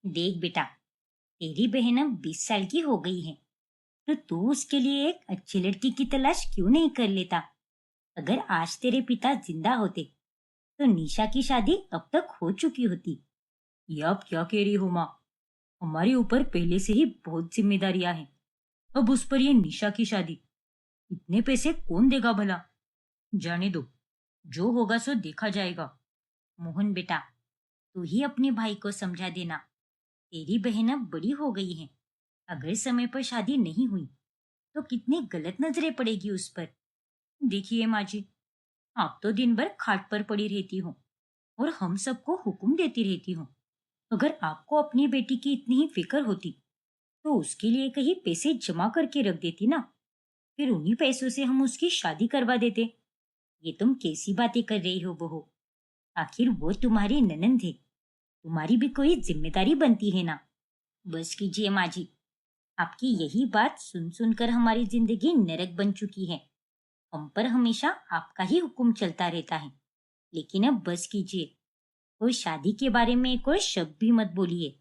देख बेटा, तेरी बहन अब 20 साल की हो गई है, तो तू उसके लिए एक अच्छी लड़की की तलाश क्यों नहीं कर लेता? अगर आज तेरे पिता जिंदा होते तो निशा की शादी अब तक हो चुकी होती। ये आप क्या कह रही हो माँ? हमारे ऊपर पहले से ही बहुत जिम्मेदारियां हैं। अब उस पर ये निशा की शादी, इतने पैसे कौन देगा भला? जाने दो, जो होगा सो देखा जाएगा। मोहन बेटा, तू ही अपने भाई को समझा देना। तेरी बहन अब बड़ी हो गई है। अगर समय पर शादी नहीं हुई तो कितनी गलत नजरें पड़ेगी उस पर। देखिए माँ जी, आप तो दिन भर खाट पर पड़ी रहती हो और हम सबको हुक्म देती रहती हो। अगर आपको अपनी बेटी की इतनी ही फिक्र होती तो उसके लिए कहीं पैसे जमा करके रख देती ना। फिर उन्हीं पैसों से हम उसकी शादी करवा देते। ये तुम कैसी बातें कर रही हो बहू? आखिर वो तुम्हारी ननंद है, तुम्हारी भी कोई जिम्मेदारी बनती है ना। बस कीजिए माँ जी, आपकी यही बात सुन सुनकर हमारी जिंदगी नरक बन चुकी है। हम पर हमेशा आपका ही हुक्म चलता रहता है। लेकिन अब बस कीजिए, कोई शादी के बारे में कोई शब्द भी मत बोलिए।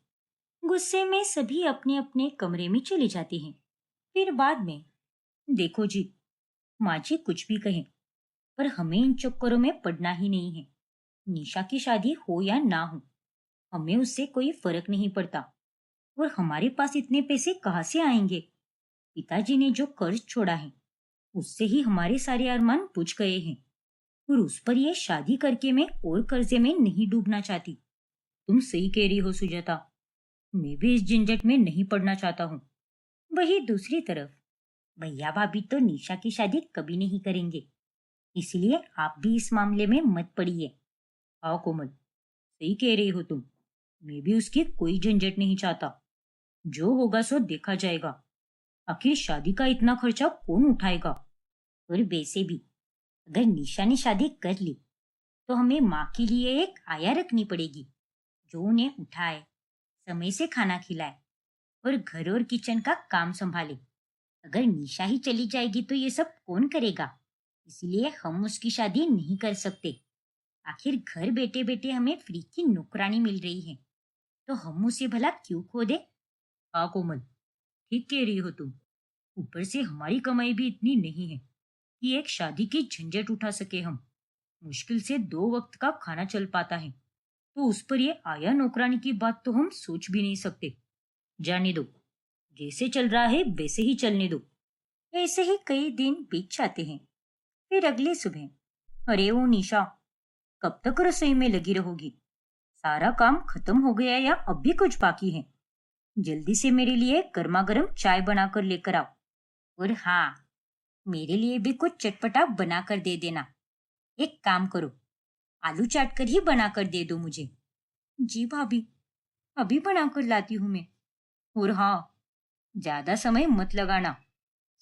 गुस्से में सभी अपने अपने कमरे में चले जाते हैं। फिर बाद में, देखो जी, माँ जी कुछ भी कहें, पर हमें इन चक्करों में पड़ना ही नहीं है। निशा की शादी हो या ना हो, हमें उससे कोई फर्क नहीं पड़ता। और हमारे पास इतने पैसे कहाँ से आएंगे? पिताजी ने जो कर्ज छोड़ा है, उससे ही हमारे सारे अरमान बुझ गए हैं। और उस पर यह शादी करके मैं और कर्जे में नहीं डूबना चाहती। तुम सही कह रही हो सुजाता, मैं भी इस झंझट में नहीं पड़ना चाहता हूँ। वही दूसरी तरफ भैया भाभी तो निशा की शादी कभी नहीं करेंगे, इसलिए आप भी इस मामले में मत पड़िए। हाँ कोमल, सही कह रही हो तुम। मैं भी उसकी कोई झंझट नहीं चाहता। जो होगा सो देखा जाएगा। आखिर शादी का इतना खर्चा कौन उठाएगा? और वैसे भी अगर निशा ने शादी कर ली तो हमें माँ के लिए एक आया रखनी पड़ेगी, जो उन्हें उठाए, समय से खाना खिलाए और घर और किचन का काम संभाले। अगर निशा ही चली जाएगी तो ये सब कौन करेगा? इसलिए हम उसकी शादी नहीं कर सकते। आखिर घर बैठे बैठे हमें फ्री की नौकरानी मिल रही है, तो हम उसे भला क्यों खो दे? हाँ कोमल, ठीक कह रही हो तुम। ऊपर से हमारी कमाई भी इतनी नहीं है कि एक शादी की झंझट उठा सके हम। मुश्किल से 2 वक्त का खाना चल पाता है, तो उस पर ये आया नौकरानी की बात तो हम सोच भी नहीं सकते। जाने दो, जैसे चल रहा है वैसे ही चलने दो। ऐसे ही कई दिन बीत जाते हैं। फिर अगली सुबह, अरे ओ निशा, कब तक रसोई में लगी रहोगी? सारा काम खत्म हो गया या अब भी कुछ बाकी है? जल्दी से मेरे लिए गर्मा गर्म चाय बनाकर लेकर आओ। और हाँ, मेरे लिए भी कुछ चटपटा बना कर दे देना। एक काम करो, आलू चाट कर ही बना कर दे दो मुझे। जी भाभी, अभी बनाकर लाती हूँ मैं। और हाँ, ज्यादा समय मत लगाना,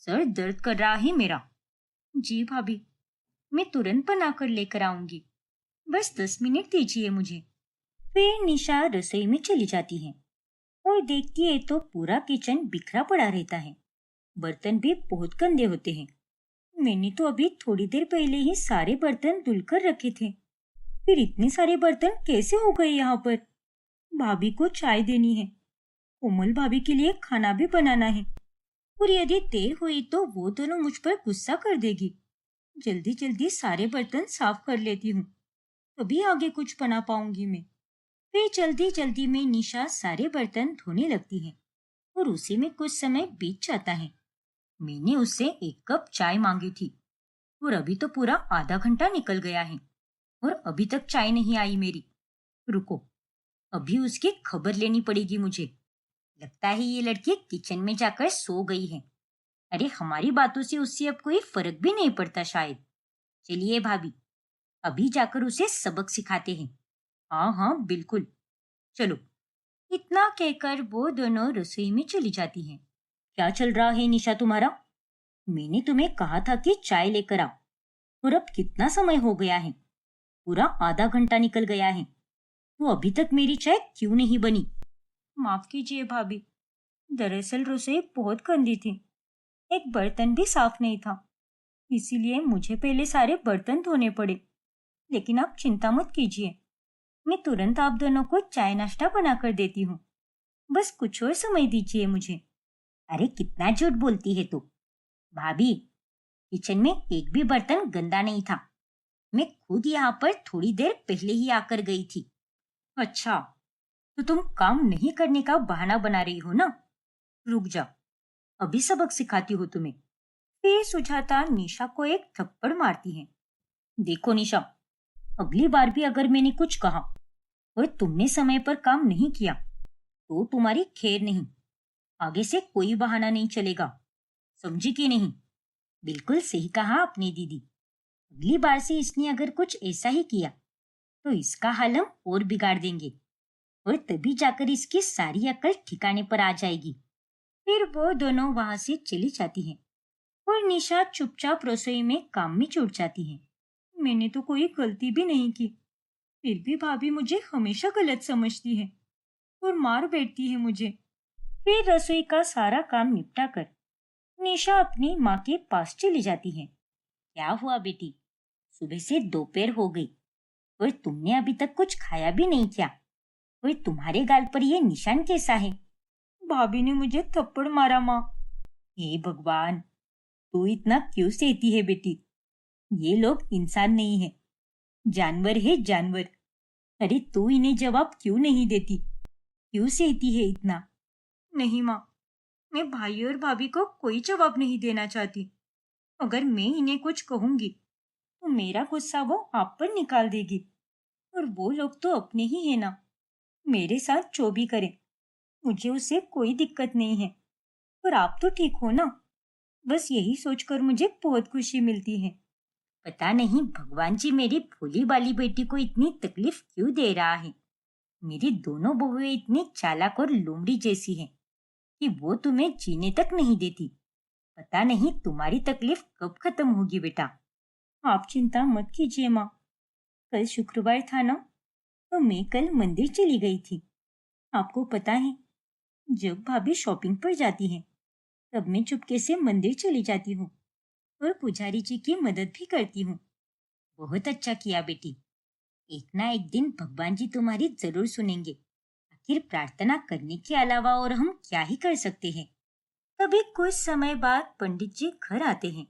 सर दर्द कर रहा है मेरा। जी भाभी, मैं तुरंत बनाकर लेकर आऊंगी। बस 10 मिनट दीजिए मुझे। फिर निशा रसोई में चली जाती है और देखती है तो पूरा किचन बिखरा पड़ा रहता है। बर्तन भी बहुत गंदे होते हैं। मैंने तो अभी थोड़ी देर पहले ही सारे बर्तन धुलकर रखे थे, फिर इतने सारे बर्तन कैसे हो गए यहाँ पर? भाभी को चाय देनी है, कोमल भाभी के लिए खाना भी बनाना है, और यदि देर हुई तो वो दोनों मुझ पर गुस्सा कर देगी। जल्दी जल्दी सारे बर्तन साफ कर लेती हूँ, तभी आगे कुछ बना पाऊंगी मैं। फिर जल्दी जल्दी में निशा सारे बर्तन धोने लगती है और उसी में कुछ समय बीत जाता है। मैंने उससे 1 कप चाय मांगी थी और अभी तो पूरा आधा घंटा निकल गया है और अभी तक चाय नहीं आई मेरी। रुको, अभी उसकी खबर लेनी पड़ेगी मुझे। लगता है ये लड़की किचन में जाकर सो गई है। अरे हमारी बातों से उससे अब कोई फर्क भी नहीं पड़ता शायद। चलिए भाभी, अभी जाकर उसे सबक सिखाते हैं। हाँ हाँ बिल्कुल, चलो। इतना कहकर वो दोनों रसोई में चली जाती हैं। क्या चल रहा है निशा तुम्हारा? मैंने तुम्हें कहा था कि चाय लेकर आओ, और अब कितना समय हो गया है? पूरा आधा घंटा निकल गया है, तो अभी तक मेरी चाय क्यों नहीं बनी? माफ कीजिए भाभी, दरअसल रसोई बहुत गंदी थी, एक बर्तन भी साफ नहीं था, इसीलिए मुझे पहले सारे बर्तन धोने पड़े। लेकिन आप चिंता मत कीजिए, मैं तुरंत आप दोनों को चाय नाश्ता बना कर देती हूँ। बस कुछ और समय दीजिए मुझे। अरे कितना झूठ बोलती है तू। भाभी, किचन में एक भी बर्तन गंदा नहीं था। मैं खुद यहाँ पर थोड़ी देर पहले ही आकर गई थी। अच्छा, तो तुम काम नहीं करने का बहाना बना रही हो ना? रुक जा, अभी सबक सिखाती हो तुम्हें। फिर सुजाता निशा को एक थप्पड़ मारती है। देखो निशा, अगली बार भी अगर मैंने कुछ कहा और तुमने समय पर काम नहीं किया तो तुम्हारी खैर नहीं। आगे से कोई बहाना नहीं चलेगा, समझी कि नहीं? बिल्कुल सही कहा आपने दीदी। अगली बार से इसने अगर कुछ ऐसा ही किया तो इसका हाल हम और बिगाड़ देंगे और तभी जाकर इसकी सारी अकल ठिकाने पर आ जाएगी। फिर वो दोनों वहां से चली जाती हैं और निशा चुपचाप रसोई में काम में जुट जाती है। मैंने तो कोई गलती भी नहीं की, फिर भी भाभी मुझे हमेशा गलत समझती है और मार बैठती है मुझे। फिर रसोई का सारा काम निपटा कर निशा अपनी माँ के पास चली जाती है। क्या हुआ बेटी? सुबह से दोपहर हो गई और तुमने अभी तक कुछ खाया भी नहीं क्या? और तुम्हारे गाल पर यह निशान कैसा है? भाभी ने मुझे थप्पड़ मारा माँ। हे भगवान, तू इतना क्यों सहती है बेटी? ये लोग इंसान नहीं है, जानवर है जानवर। अरे तू इन्हें जवाब क्यों नहीं देती? क्यों सहती है इतना? नहीं माँ, मैं भाई और भाभी को कोई जवाब नहीं देना चाहती। अगर मैं इन्हें कुछ कहूंगी तो मेरा गुस्सा वो आप पर निकाल देगी और वो लोग तो अपने ही है ना। मेरे साथ जो भी करें, मुझे उससे कोई दिक्कत नहीं है। पर आप तो ठीक हो ना? बस यही सोचकर मुझे बहुत खुशी मिलती है। पता नहीं भगवान जी मेरी भोली भाली बेटी को इतनी तकलीफ क्यों दे रहा है। मेरी दोनों बहुएं इतनी चालाक और लोमड़ी जैसी हैं कि वो तुम्हें जीने तक नहीं देती। पता नहीं तुम्हारी तकलीफ कब खत्म होगी बेटा। आप चिंता मत कीजिए माँ। कल शुक्रवार था ना, तो मैं कल मंदिर चली गई थी। आपको पता है, जब भाभी शॉपिंग पर जाती है तब मैं चुपके से मंदिर चली जाती हूँ और पुजारी जी की मदद भी करती हूँ। बहुत अच्छा किया बेटी। एक ना एक दिन भगवान जी तुम्हारी जरूर सुनेंगे। आखिर प्रार्थना करने के अलावा और हम क्या ही कर सकते हैं। तभी कुछ समय बाद पंडित जी घर आते हैं।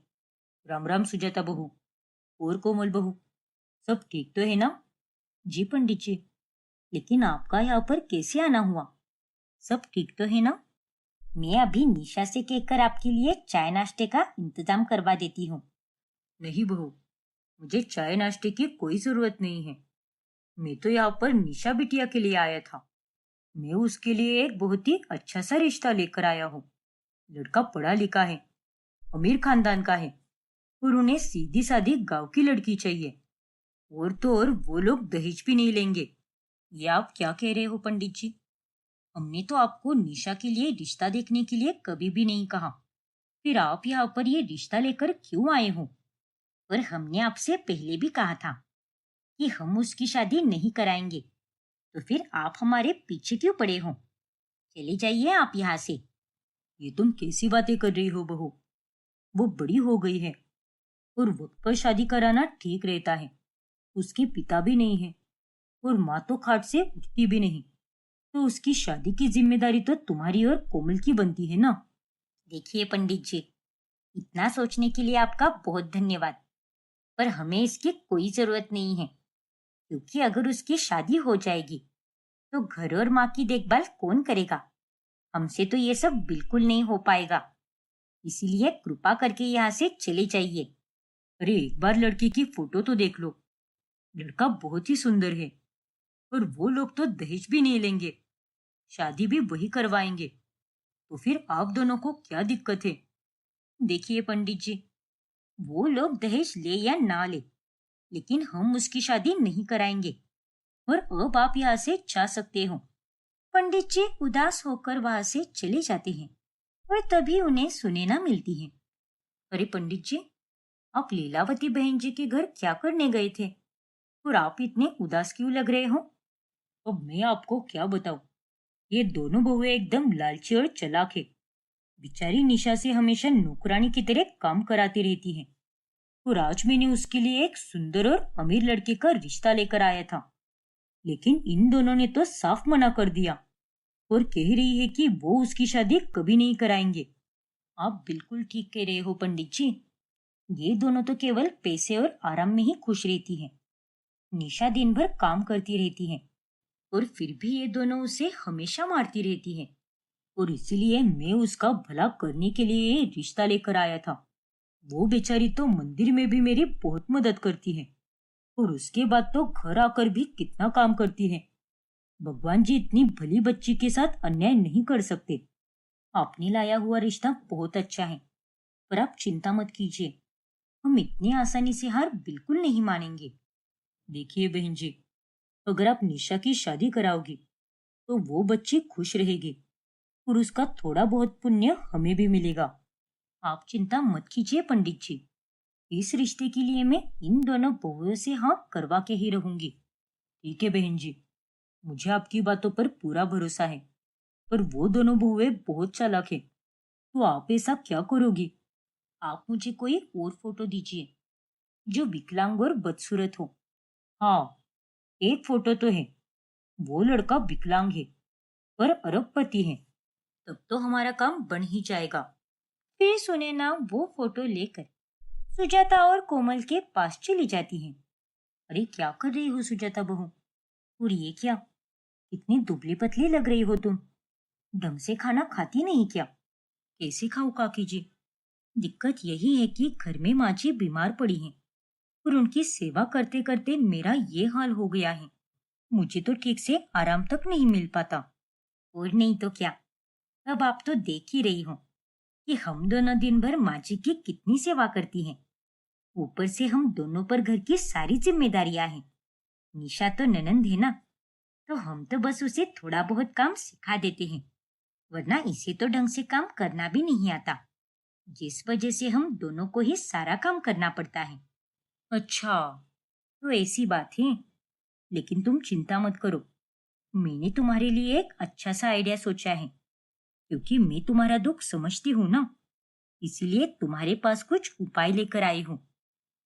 राम राम सुजाता बहू और कोमल बहू, सब ठीक तो है ना? जी पंडित जी, लेकिन आपका यहाँ पर कैसे आना हुआ? सब ठीक तो है ना? मैं अभी निशा से कहकर आपके लिए चाय नाश्ते का इंतजाम करवा देती हूँ। नहीं बहू, मुझे चाय नाश्ते की कोई जरूरत नहीं है। मैं तो यहाँ पर निशा बिटिया के लिए आया था। मैं उसके लिए एक बहुत ही अच्छा सा रिश्ता लेकर आया हूँ। लड़का पढ़ा लिखा है, अमीर खानदान का है और उन्हें सीधी सादी गांव की लड़की चाहिए। और तो और वो लोग दहेज भी नहीं लेंगे। ये आप क्या कह रहे हो पंडित जी? हमने तो आपको निशा के लिए रिश्ता देखने के लिए कभी भी नहीं कहा। फिर आप यहाँ पर ये रिश्ता लेकर क्यों आए हो? पर हमने आपसे पहले भी कहा था कि हम उसकी शादी नहीं कराएंगे, तो फिर आप हमारे पीछे क्यों पड़े हो? चले जाइए आप यहाँ से। ये तुम कैसी बातें कर रही हो बहू? वो बड़ी हो गई है और वक्त पर शादी कराना ठीक रहता है। उसके पिता भी नहीं है और माँ तो खाट से उठती भी नहीं, तो उसकी शादी की जिम्मेदारी तो तुम्हारी और कोमल की बनती है ना। देखिए पंडित जी, इतना सोचने के लिए आपका बहुत धन्यवाद, पर हमें इसकी कोई जरूरत नहीं है, क्योंकि अगर उसकी शादी हो जाएगी तो घर और माँ की देखभाल कौन करेगा? हमसे तो ये सब बिल्कुल नहीं हो पाएगा। इसीलिए कृपा करके यहाँ से चले जाइए। अरे एक बार लड़की की फोटो तो देख लो। लड़का बहुत ही सुंदर है और वो लोग तो दहेज भी नहीं लेंगे, शादी भी वही करवाएंगे। तो फिर आप दोनों को क्या दिक्कत है? देखिए पंडित जी, वो लोग दहेज ले या ना ले, लेकिन हम उसकी शादी नहीं कराएंगे और अब आप यहाँ से जा सकते हो। पंडित जी उदास होकर वहां से चले जाते हैं और तभी उन्हें सुनैना मिलती है। अरे पंडित जी, आप लीलावती बहन जी के घर क्या करने गए थे और आप इतने उदास क्यों लग रहे हो? अब मैं आपको क्या बताऊं, ये दोनों बहुएं एकदम लालची और चालाक है। बेचारी निशा से हमेशा नौकरानी की तरह काम कराती रहती है और आज मैंने उसके लिए एक सुंदर और अमीर लड़के का रिश्ता लेकर आया था, लेकिन इन दोनों ने तो साफ मना कर दिया और कह रही है कि वो उसकी शादी कभी नहीं कराएंगे। आप बिल्कुल ठीक कह रहे हो पंडित जी। ये दोनों तो केवल पैसे और आराम में ही खुश रहती हैं। निशा दिन भर काम करती रहती है और फिर भी ये दोनों उसे हमेशा मारती रहती है। और इसीलिए मैं उसका भला करने के लिए ये रिश्ता लेकर आया था। वो बेचारी तो मंदिर में भी मेरी बहुत मदद करती है और उसके बाद तो घर आकर भी कितना काम करती है। भगवान जी इतनी भली बच्ची के साथ अन्याय नहीं कर सकते। आपने लाया हुआ रिश्ता बहुत अच्छा है, पर आप चिंता मत कीजिए। हम इतनी आसानी से हार बिल्कुल नहीं मानेंगे। देखिए बहन जी, अगर आप निशा की शादी कराओगी तो वो बच्ची खुश रहेगी और उसका थोड़ा बहुत पुण्य हमें भी मिलेगा। आप चिंता मत कीजिए पंडित जी। इस रिश्ते के लिए मैं इन दोनों बहुओं से हाँ करवा के ही रहूंगी। ठीक है बहन जी, मुझे आपकी बातों पर पूरा भरोसा है। पर वो दोनों बहुएं बहुत चालाक है, तो आप ऐसा क्या करोगी? आप मुझे कोई और फोटो दीजिए जो विकलांग और बदसूरत हो। हाँ, एक फोटो तो है। वो लड़का विकलांग है पर अरबपति है। तब तो हमारा काम बन ही जाएगा। फिर सुनैना वो फोटो लेकर सुजाता और कोमल के पास चली जाती है। अरे क्या कर रही हो सुजाता बहू? और ये क्या, इतनी दुबली पतली लग रही हो तुम। ढंग से खाना खाती नहीं क्या? कैसे खाऊं काकी जी? दिक्कत यही है कि घर में माँ जी बीमार पड़ी हैं और उनकी सेवा करते करते मेरा ये हाल हो गया है। मुझे तो ठीक से आराम तक नहीं मिल पाता। और नहीं तो क्या, अब आप तो देख ही रही हो कि हम दोनों दिन भर माँ जी की कितनी सेवा करती हैं। ऊपर से हम दोनों पर घर की सारी जिम्मेदारियां हैं। निशा तो ननंद है ना, तो हम तो बस उसे थोड़ा बहुत काम सिखा देते हैं, वरना इसे तो ढंग से काम करना भी नहीं आता, जिस वजह से हम दोनों को ही सारा काम करना पड़ता है। अच्छा, तो ऐसी बात है। लेकिन तुम चिंता मत करो, मैंने तुम्हारे लिए एक अच्छा सा आइडिया सोचा है। क्योंकि मैं तुम्हारा दुख समझती हूँ ना, इसीलिए तुम्हारे पास कुछ उपाय लेकर आई हूँ।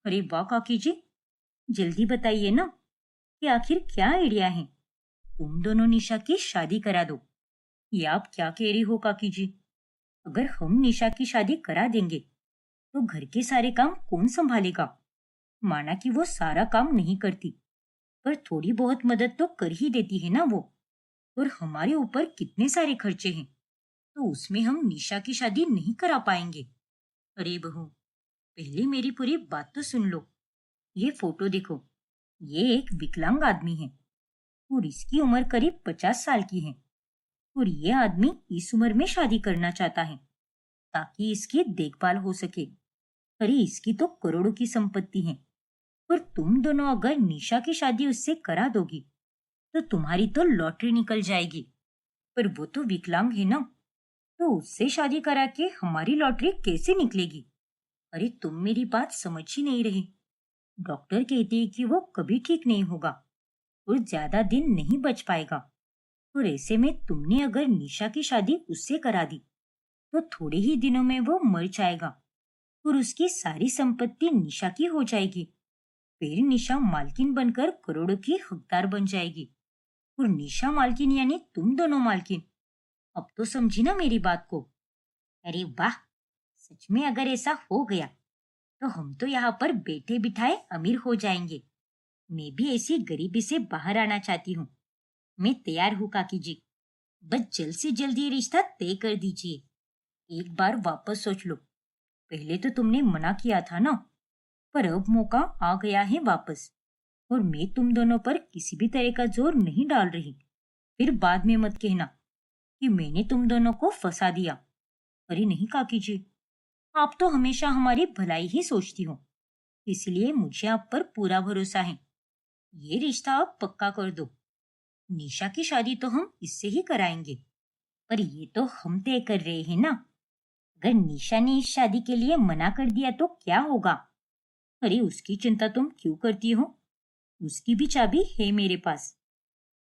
अरे वाह काकी जी, जल्दी बताइए ना कि आखिर क्या आइडिया है। तुम दोनों निशा की शादी करा दो। ये आप क्या कह रही हो काकी जी? अगर हम निशा की शादी करा देंगे तो घर के सारे काम कौन संभालेगा? माना कि वो सारा काम नहीं करती, पर थोड़ी बहुत मदद तो कर ही देती है ना वो। और हमारे ऊपर कितने सारे खर्चे हैं, तो उसमें हम निशा की शादी नहीं करा पाएंगे। अरे बहू, पहले मेरी पूरी बात तो सुन लो। ये फोटो देखो, ये एक विकलांग आदमी है और इसकी उम्र करीब 50 साल की है। और ये आदमी इस उम्र में शादी करना चाहता है ताकि इसकी देखभाल हो सके। अरे इसकी तो करोड़ों की संपत्ति है, पर तुम दोनों अगर निशा की शादी उससे करा दोगी तो तुम्हारी तो लॉटरी निकल जाएगी। पर वो तो विकलांग है ना, तो उससे शादी करा के हमारी लॉटरी कैसे निकलेगी? अरे तुम मेरी बात समझ ही नहीं रही। डॉक्टर कहते हैं कि वो कभी ठीक नहीं होगा और ज्यादा दिन नहीं बच पाएगा। और ऐसे में तुमने अगर निशा की शादी उससे करा दी तो थोड़े ही दिनों में वो मर जाएगा और उसकी सारी संपत्ति निशा की हो जाएगी। फिर निशा मालकिन बनकर करोड़ों की हकदार बन जाएगी और निशा मालकिन यानी तुम दोनों मालकिन। अब तो समझी ना मेरी बात को? अरे वाह, सच में अगर ऐसा हो गया तो हम तो यहाँ पर बैठे बिठाए अमीर हो जाएंगे। मैं भी ऐसी गरीबी से बाहर आना चाहती हूँ। मैं तैयार हूँ काकी जी, बस जल्द से जल्द ये रिश्ता तय कर दीजिए। एक बार वापस सोच लो, पहले तो तुमने मना किया था ना, पर अब मौका आ गया है वापस। और मैं तुम दोनों पर किसी भी तरह का जोर नहीं डाल रही। फिर बाद में मत कहना कि मैंने तुम दोनों को फंसा दिया। अरे नहीं काकी जी, आप तो हमेशा हमारी भलाई ही सोचती हो, इसलिए मुझे आप पर पूरा भरोसा है। ये रिश्ता आप पक्का कर दो। निशा की शादी तो हम इससे ही कराएंगे, पर ये तो हम तय कर रहे हैं ना। अगर निशा ने इस शादी के लिए मना कर दिया तो क्या होगा? अरे उसकी चिंता तुम क्यों करती हो? उसकी भी चाबी है मेरे पास।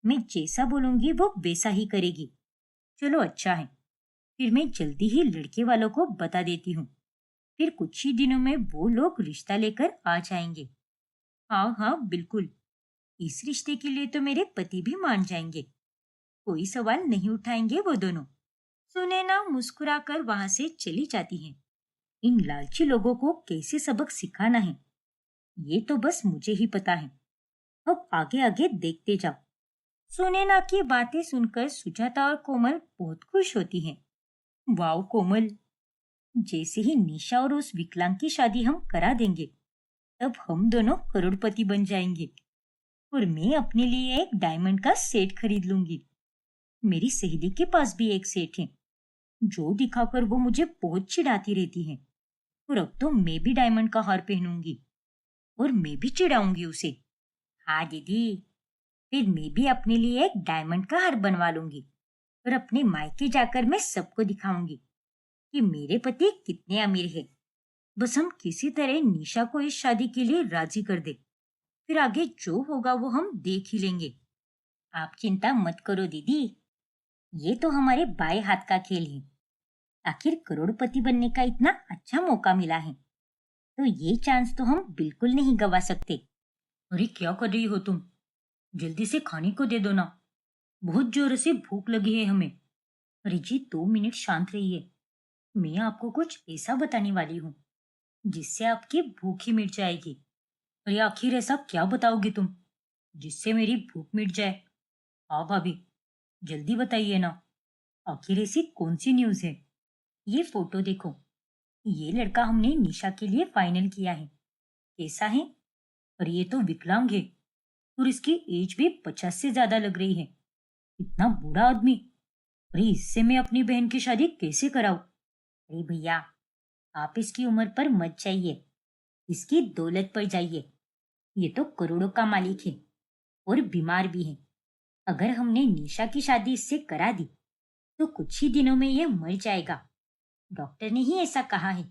मैं जैसा बोलूंगी वो वैसा ही करेगी। चलो अच्छा है, फिर मैं जल्दी ही लड़के वालों को बता देती हूँ। फिर कुछ ही दिनों में वो लोग रिश्ता लेकर आ जाएंगे। हाँ हाँ बिल्कुल, इस रिश्ते के लिए तो मेरे पति भी मान जाएंगे। कोई सवाल नहीं उठाएंगे वो दोनों। सुनैना मुस्कुराकर वहां से चली जाती है। इन लालची लोगों को कैसे सबक सिखाना है ये तो बस मुझे ही पता है। अब आगे आगे देखते जाओ। सुनैना की बातें सुनकर सुजाता और कोमल बहुत खुश होती हैं। वाओ कोमल, जैसे ही निशा और उस विकलांग की शादी हम करा देंगे, तब हम दोनों करोड़पति बन जाएंगे और मैं अपने लिए एक डायमंड का सेट खरीद लूंगी। मेरी सहेली के पास भी एक सेट है, जो दिखाकर वो मुझे बहुत चिढ़ाती रहती है। और अब तो मैं भी डायमंड का हार पहनूंगी और मैं भी चिढ़ाऊंगी उसे। हाँ दीदी, फिर मैं भी अपने लिए एक डायमंड का हार बनवा लूंगी और अपने मायके जाकर मैं सबको दिखाऊंगी कि मेरे पति कितने अमीर है। बस हम किसी तरह निशा को इस शादी के लिए राजी कर दे, फिर आगे जो होगा वो हम देख ही लेंगे। आप चिंता मत करो दीदी, ये तो हमारे बाएं हाथ का खेल है। आखिर करोड़पति बनने का इतना अच्छा मौका मिला है, तो ये चांस तो हम बिल्कुल नहीं गवा सकते। अरे क्या कर रही हो तुम? जल्दी से खाने को दे दो ना, बहुत जोर से भूख लगी है हमें। अरे जी 2 मिनट शांत रहिए, मैं आपको कुछ ऐसा बताने वाली हूँ जिससे आपकी भूख ही मिट जाएगी। अरे आखिर ऐसा क्या बताओगी तुम जिससे मेरी भूख मिट जाए? हाँ भाभी, जल्दी बताइए ना, आखिर ऐसी कौन सी न्यूज़ है? ये फोटो देखो, ये लड़का हमने निशा के लिए फाइनल किया है। कैसा है? और ये तो विकलांग है और इसकी एज भी 50 से ज्यादा लग रही है। इतना बूढ़ा आदमी, अरे इससे मैं अपनी बहन की शादी कैसे कराऊं? अरे भैया, आप इसकी उम्र पर मत जाइए, इसकी दौलत पर जाइए। ये तो करोड़ों का मालिक है और बीमार भी है। अगर हमने निशा की शादी इससे करा दी तो कुछ ही दिनों में ये मर जाएगा। डॉक्टर ने ही ऐसा कहा है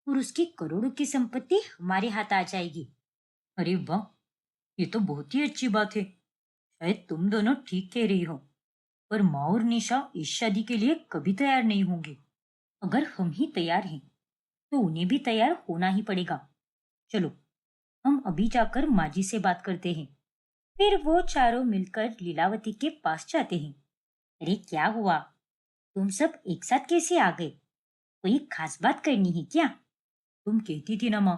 और उसकी करोड़ों की संपत्ति हमारे हाथ आ जाएगी। अरे वाह, ये तो बहुत ही अच्छी बात है। शायद तुम दोनों ठीक कह रही हो, पर माँ और निशा इस शादी के लिए कभी तैयार नहीं होंगे। अगर हम ही तैयार हैं तो उन्हें भी तैयार होना ही पड़ेगा। चलो, हम अभी जाकर माँ जी से बात करते हैं। फिर वो चारों मिलकर लीलावती के पास जाते हैं। अरे क्या हुआ, तुम सब एक साथ कैसे आ गए? कोई खास बात करनी है क्या? तुम कहती थी ना माँ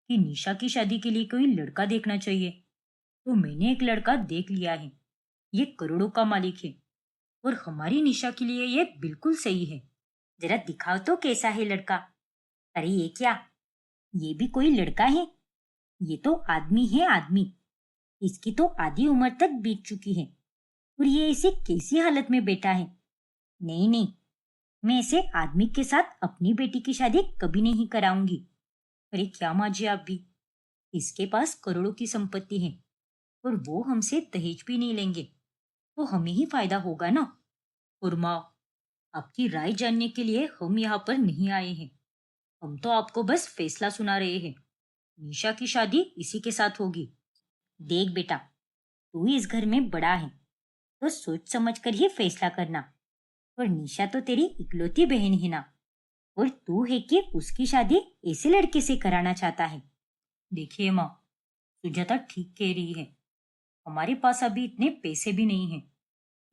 कि निशा की शादी के लिए कोई लड़का देखना चाहिए, तो मैंने एक लड़का देख लिया है। ये करोड़ों का मालिक है और हमारी निशा के लिए ये बिल्कुल सही है। जरा दिखाओ तो कैसा है लड़का। अरे ये क्या, ये भी कोई लड़का है? ये तो आदमी है आदमी। इसकी तो आधी उम्र तक बीत चुकी है और ये इसे कैसी हालत में बैठा है। नहीं नहीं, मैं ऐसे आदमी के साथ अपनी बेटी की शादी कभी नहीं कराऊंगी। अरे क्या माँ जी, आप भी, इसके पास करोड़ों की संपत्ति है और वो हमसे दहेज भी नहीं लेंगे, तो हमें ही फायदा होगा ना। और माँ, आपकी राय जानने के लिए हम यहाँ पर नहीं आए हैं। हम तो आपको बस फैसला सुना रहे हैं। निशा की शादी इसी के साथ होगी। देख बेटा, तू इस घर में बड़ा है, तो सोच समझ कर ही फैसला करना। और निशा तो तेरी इकलौती बहन है ना, और तू है कि उसकी शादी ऐसे लड़के से कराना चाहता है। देखिए माँ, सुजाता ठीक कह रही है। हमारे पास अभी इतने पैसे भी नहीं हैं,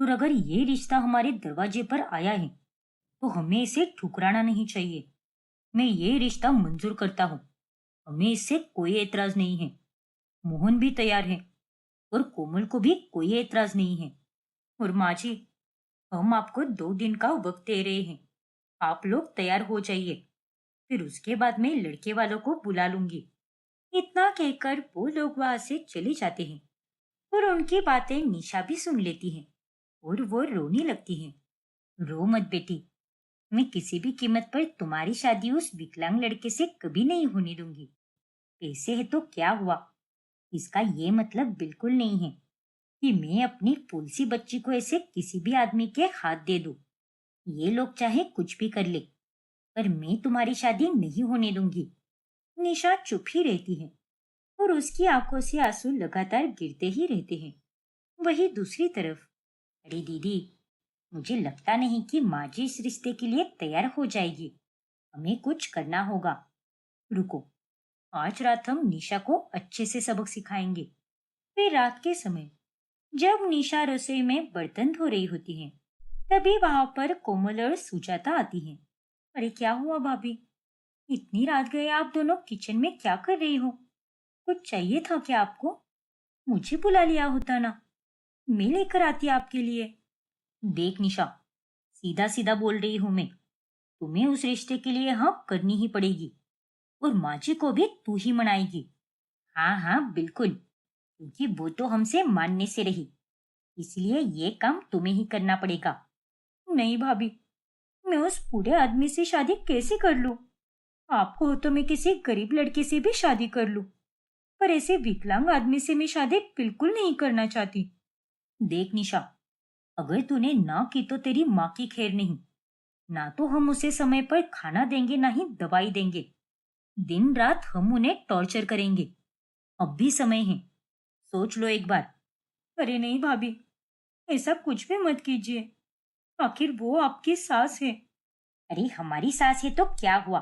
और अगर ये रिश्ता हमारे दरवाजे पर आया है तो हमें इसे ठुकराना नहीं चाहिए। मैं ये रिश्ता मंजूर करता हूँ, हमें इससे कोई एतराज नहीं है। मोहन भी तैयार है और कोमल को भी कोई एतराज नहीं है। और माँ जी, हम आपको 2 दिन का वक्त दे रहे हैं, आप लोग तैयार हो जाइए, फिर उसके बाद मैं लड़के वालों को बुला लूंगी। इतना कहकर वो लोग वहां से चले जाते हैं और उनकी बातें निशा भी सुन लेती है और वो रोने लगती है। रो मत बेटी, मैं किसी भी कीमत पर तुम्हारी शादी उस विकलांग लड़के से कभी नहीं होने दूंगी। पैसे है तो क्या हुआ, इसका ये मतलब बिल्कुल नहीं है कि मैं अपनी फूलसी बच्ची को ऐसे किसी भी आदमी के हाथ दे दूं। ये लोग चाहे कुछ भी कर ले, पर मैं तुम्हारी शादी नहीं होने दूंगी। निशा चुप ही रहती है और उसकी आंखों से आंसू लगातार गिरते ही रहते हैं। वही दूसरी तरफ, अरे दीदी, मुझे लगता नहीं कि माँ जी इस रिश्ते के लिए तैयार हो जाएगी। हमें कुछ करना होगा। रुको, आज रात हम निशा को अच्छे से सबक सिखाएंगे। फिर रात के समय जब निशा रसोई में बर्तन धो रही होती है, तभी वहां पर कोमल और सुजाता आती है। अरे क्या हुआ भाभी, इतनी रात गए आप दोनों किचन में क्या कर रही हो? कुछ चाहिए था क्या आपको? मुझे बुला लिया होता ना, मैं लेकर आती आपके लिए। देख निशा, सीधा सीधा बोल रही हूं मैं, तुम्हें उस रिश्ते के लिए हाँ करनी ही पड़ेगी, और माँ जी को भी तू ही मनाएगी। हाँ हाँ बिल्कुल, क्योंकि वो तो हमसे मानने से रही, इसलिए ये काम तुम्हें ही करना पड़ेगा। नहीं भाभी, मैं उस बूढ़े आदमी से शादी कैसे कर लूं? आपको हो तो मैं किसी गरीब लड़के से भी शादी कर लूं, पर ऐसे विकलांग आदमी से मैं शादी बिल्कुल नहीं करना चाहती। देख निशा, अगर तूने ना की तो तेरी माँ की खैर नहीं, ना तो हम उसे समय पर खाना देंगे ना ही दवाई देंगे। दिन रात हम उन्हें टॉर्चर करेंगे। अब भी समय है, सोच लो एक बार। अरे नहीं भाभी, ऐसा कुछ भी मत कीजिए, आखिर वो आपकी सास है। अरे हमारी सास है तो क्या हुआ,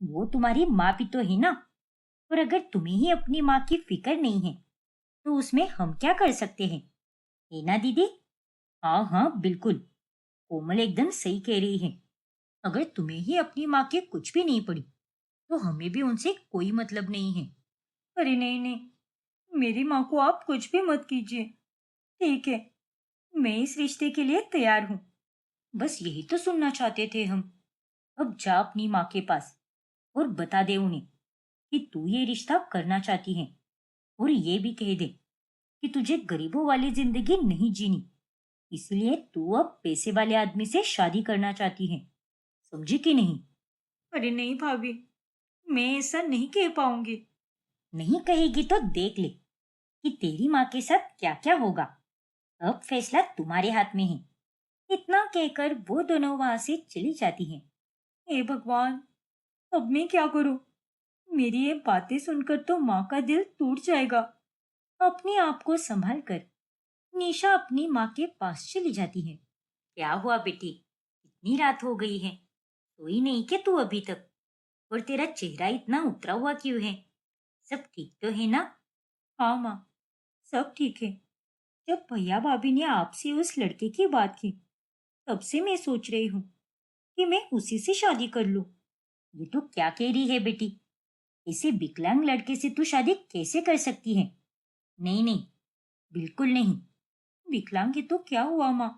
वो तुम्हारी माँ भी तो है ना। और अगर तुम्हें ही अपनी माँ की फिक्र नहीं है, तो उसमें हम क्या कर सकते हैं, है ना दीदी? हाँ हाँ बिल्कुल, कोमल एकदम सही कह रही है। अगर तुम्हें ही अपनी माँ की कुछ भी नहीं पड़ी, तो हमें भी उनसे कोई मतलब नहीं है। अरे नहीं नहीं, मेरी माँ को आप कुछ भी मत कीजिए। ठीक है, मैं इस रिश्ते के लिए तैयार हूँ। बस यही तो सुनना चाहते थे हम। अब जा अपनी माँ के पास और बता दे उन्हें कि तू ये रिश्ता करना चाहती है, और ये भी कह दे कि तुझे गरीबों वाली जिंदगी नहीं जीनी, इसलिए तू अब पैसे वाले आदमी से शादी करना चाहती है। समझी कि नहीं? अरे नहीं भाभी, मैं ऐसा नहीं कह पाऊंगी। नहीं कहेगी तो देख ले कि तेरी माँ के साथ क्या क्या होगा। अब फैसला तुम्हारे हाथ में है। इतना कहकर वो दोनों वहां से चली जाती हैं। हे भगवान, अब मैं क्या करूं? मेरी ये बातें सुनकर तो माँ का दिल टूट जाएगा। अपने आप को संभाल कर निशा अपनी माँ के पास चली जाती है। क्या हुआ बेटी, इतनी रात हो गई है, सोई नहीं क्या तू अभी तक? और तेरा चेहरा इतना उतरा हुआ क्यों है? सब ठीक तो है ना? हाँ माँ, सब ठीक है। जब भैया भाभी ने आपसे उस लड़के की बात की, तब से मैं सोच रही हूँ कि मैं उसी से शादी कर लूं। ये तो क्या कह रही है बेटी, इसे विकलांग लड़के से तू शादी कैसे कर सकती है? नहीं नहीं, बिल्कुल नहीं। विकलांग है तो क्या हुआ माँ,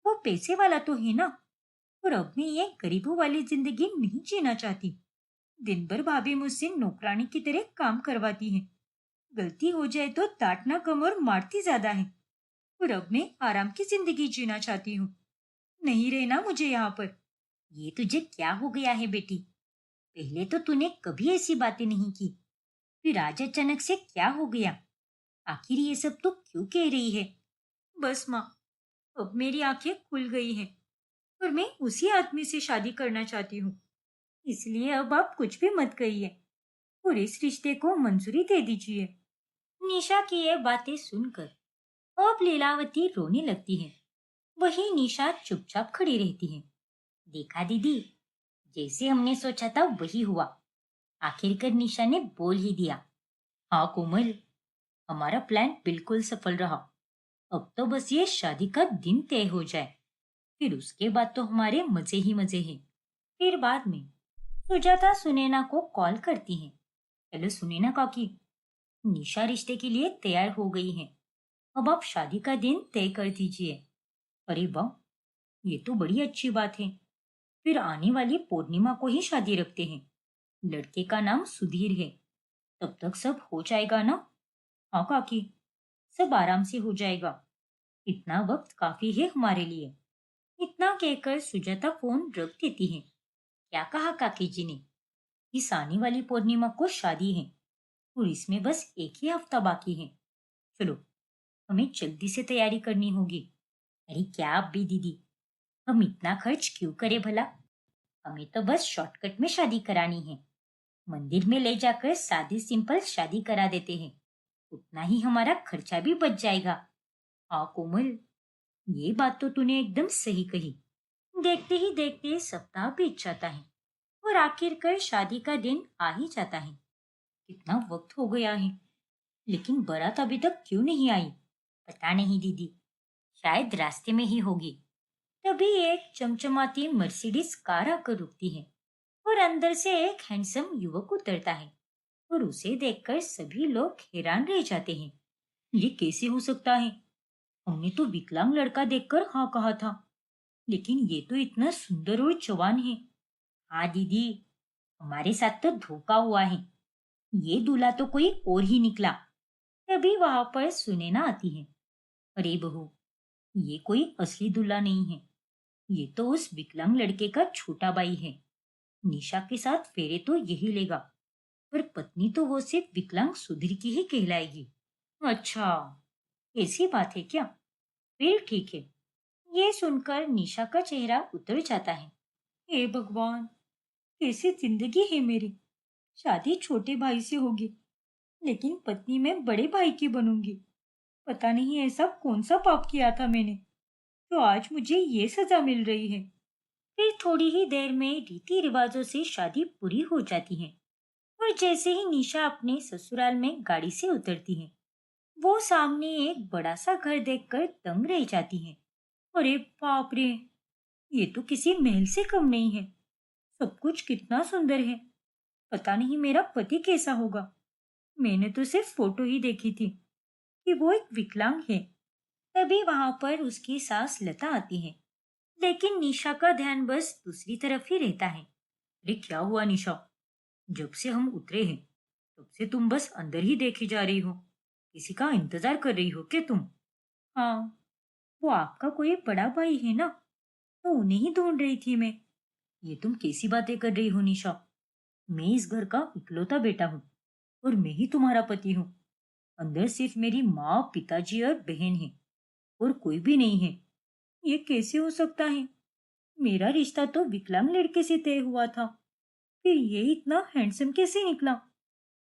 वो पैसे वाला तो है ना। और अब मैं ये गरीबों वाली जिंदगी नहीं जीना चाहती। दिन भर भाभी मुझसे नौकरानी की तरह काम करवाती है, गलती हो जाए तो डांटना कम और मारती ज्यादा है। और अब मैं आराम की जिंदगी जीना चाहती हूँ, नहीं रहना मुझे यहाँ पर। ये तुझे क्या हो गया है बेटी? पहले तो तूने कभी ऐसी बातें नहीं की, फिर आज अचानक से क्या हो गया? आखिर ये सब तो क्यों कह रही है? बस माँ, अब मेरी आंखें खुल गई हैं, और मैं उसी आदमी से शादी करना चाहती हूँ। इसलिए अब आप कुछ भी मत कहिए, और इस रिश्ते को मंजूरी दे दीजिए। निशा की ये बातें सुनकर अब लीलावती रोने लगती है। वही निशा चुपचाप खड़ी रहती है। देखा दीदी, जैसे हमने सोचा था वही हुआ। आखिरकार निशा ने बोल ही दिया। हाँ कोमल, हमारा प्लान बिल्कुल सफल रहा। अब तो बस ये शादी का दिन तय हो जाए, फिर उसके बाद तो हमारे मजे ही मजे हैं। फिर बाद में सुजाता सुनैना को कॉल करती है। हेलो सुनैना काकी, निशा रिश्ते के लिए तैयार हो गई है, अब आप शादी का दिन तय कर दीजिए। अरे वाह, ये तो बड़ी अच्छी बात है। फिर आने वाली पूर्णिमा को ही शादी रखते हैं। लड़के का नाम सुधीर है। तब तक सब हो जाएगा ना? हाँ काकी, सब आराम से हो जाएगा। इतना वक्त काफी है हमारे लिए। इतना कहकर सुजाता फोन रख देती है। क्या कहा काकी जी ने? इस आने वाली पूर्णिमा को शादी है, और इसमें बस एक ही हफ्ता बाकी है। चलो, हमें जल्दी से तैयारी करनी होगी। अरे क्या आप भी दीदी, हम इतना खर्च क्यों करें भला? हमें तो बस शॉर्टकट में शादी करानी है। मंदिर में ले जाकर सादी सिंपल शादी करा देते हैं, उतना ही हमारा खर्चा भी बच जाएगा। हाँ कोमल, ये बात तो तूने एकदम सही कही। देखते ही देखते सप्ताह बीत जाता है, और आखिरकार शादी का दिन आ ही जाता है। कितना वक्त हो गया है, लेकिन बारात अभी तक क्यों नहीं आई? पता नहीं दीदी, शायद रास्ते में ही होगी। तभी एक चमचमाती मर्सिडीज कार आकर रुकती है और अंदर से एक हैंडसम युवक उतरता है और उसे देखकर सभी लोग हैरान रह जाते हैं। ये कैसे हो सकता है? हमने तो विकलांग लड़का देखकर हाँ कहा था, लेकिन ये तो इतना सुंदर और जवान है। हाँ दीदी, हमारे साथ तो धोखा हुआ है। ये दूल्हा तो कोई और ही निकला। तभी वहां पर सुनैना आती है। अरे बहू, ये कोई असली दूल्हा नहीं है। ये तो उस विकलांग लड़के का छोटा भाई है। निशा के साथ फेरे तो यही लेगा, पर पत्नी तो वो सिर्फ विकलांग सुधीर की ही कहलाएगी। अच्छा, ऐसी बात है क्या? फिर ठीक है। ये सुनकर निशा का चेहरा उतर जाता है। हे भगवान, कैसी जिंदगी है मेरी। शादी छोटे भाई से होगी, लेकिन पत्नी मैं बड़े भाई की बनूंगी। पता नहीं ऐसा कौन सा पाप किया था मैंने, तो आज मुझे ये सजा मिल रही है। फिर थोड़ी ही देर में रीति रिवाजों से शादी पूरी हो जाती है और जैसे ही निशा अपने ससुराल में गाड़ी से उतरती है, वो सामने एक बड़ा सा घर देखकर दंग रह जाती है। अरे बाप रे, ये तो किसी महल से कम नहीं है। सब कुछ कितना सुंदर है। पता नहीं मेरा पति कैसा होगा। मैंने तो सिर्फ फोटो ही देखी थी कि वो एक विकलांग है। तभी वहां पर उसकी सास लता आती है, लेकिन निशा का ध्यान बस दूसरी तरफ ही रहता है। अरे क्या हुआ निशा? जब से हम उतरे हैं, तब से तुम बस अंदर ही देखी जा रही हो। किसी का इंतजार कर रही हो क्या तुम? हाँ, वो आपका कोई बड़ा भाई है ना, तो उन्हें ही ढूंढ रही थी मैं। ये तुम कैसी बातें कर रही हो निशा? मैं इस घर का इकलौता बेटा हूँ और मैं ही तुम्हारा पति हूँ। अंदर सिर्फ मेरी माँ, पिताजी और बहन है, और कोई भी नहीं है। ये कैसे हो सकता है? मेरा रिश्ता तो विकलांग लड़के से तय हुआ था, फिर ये इतना हैंडसम कैसे निकला?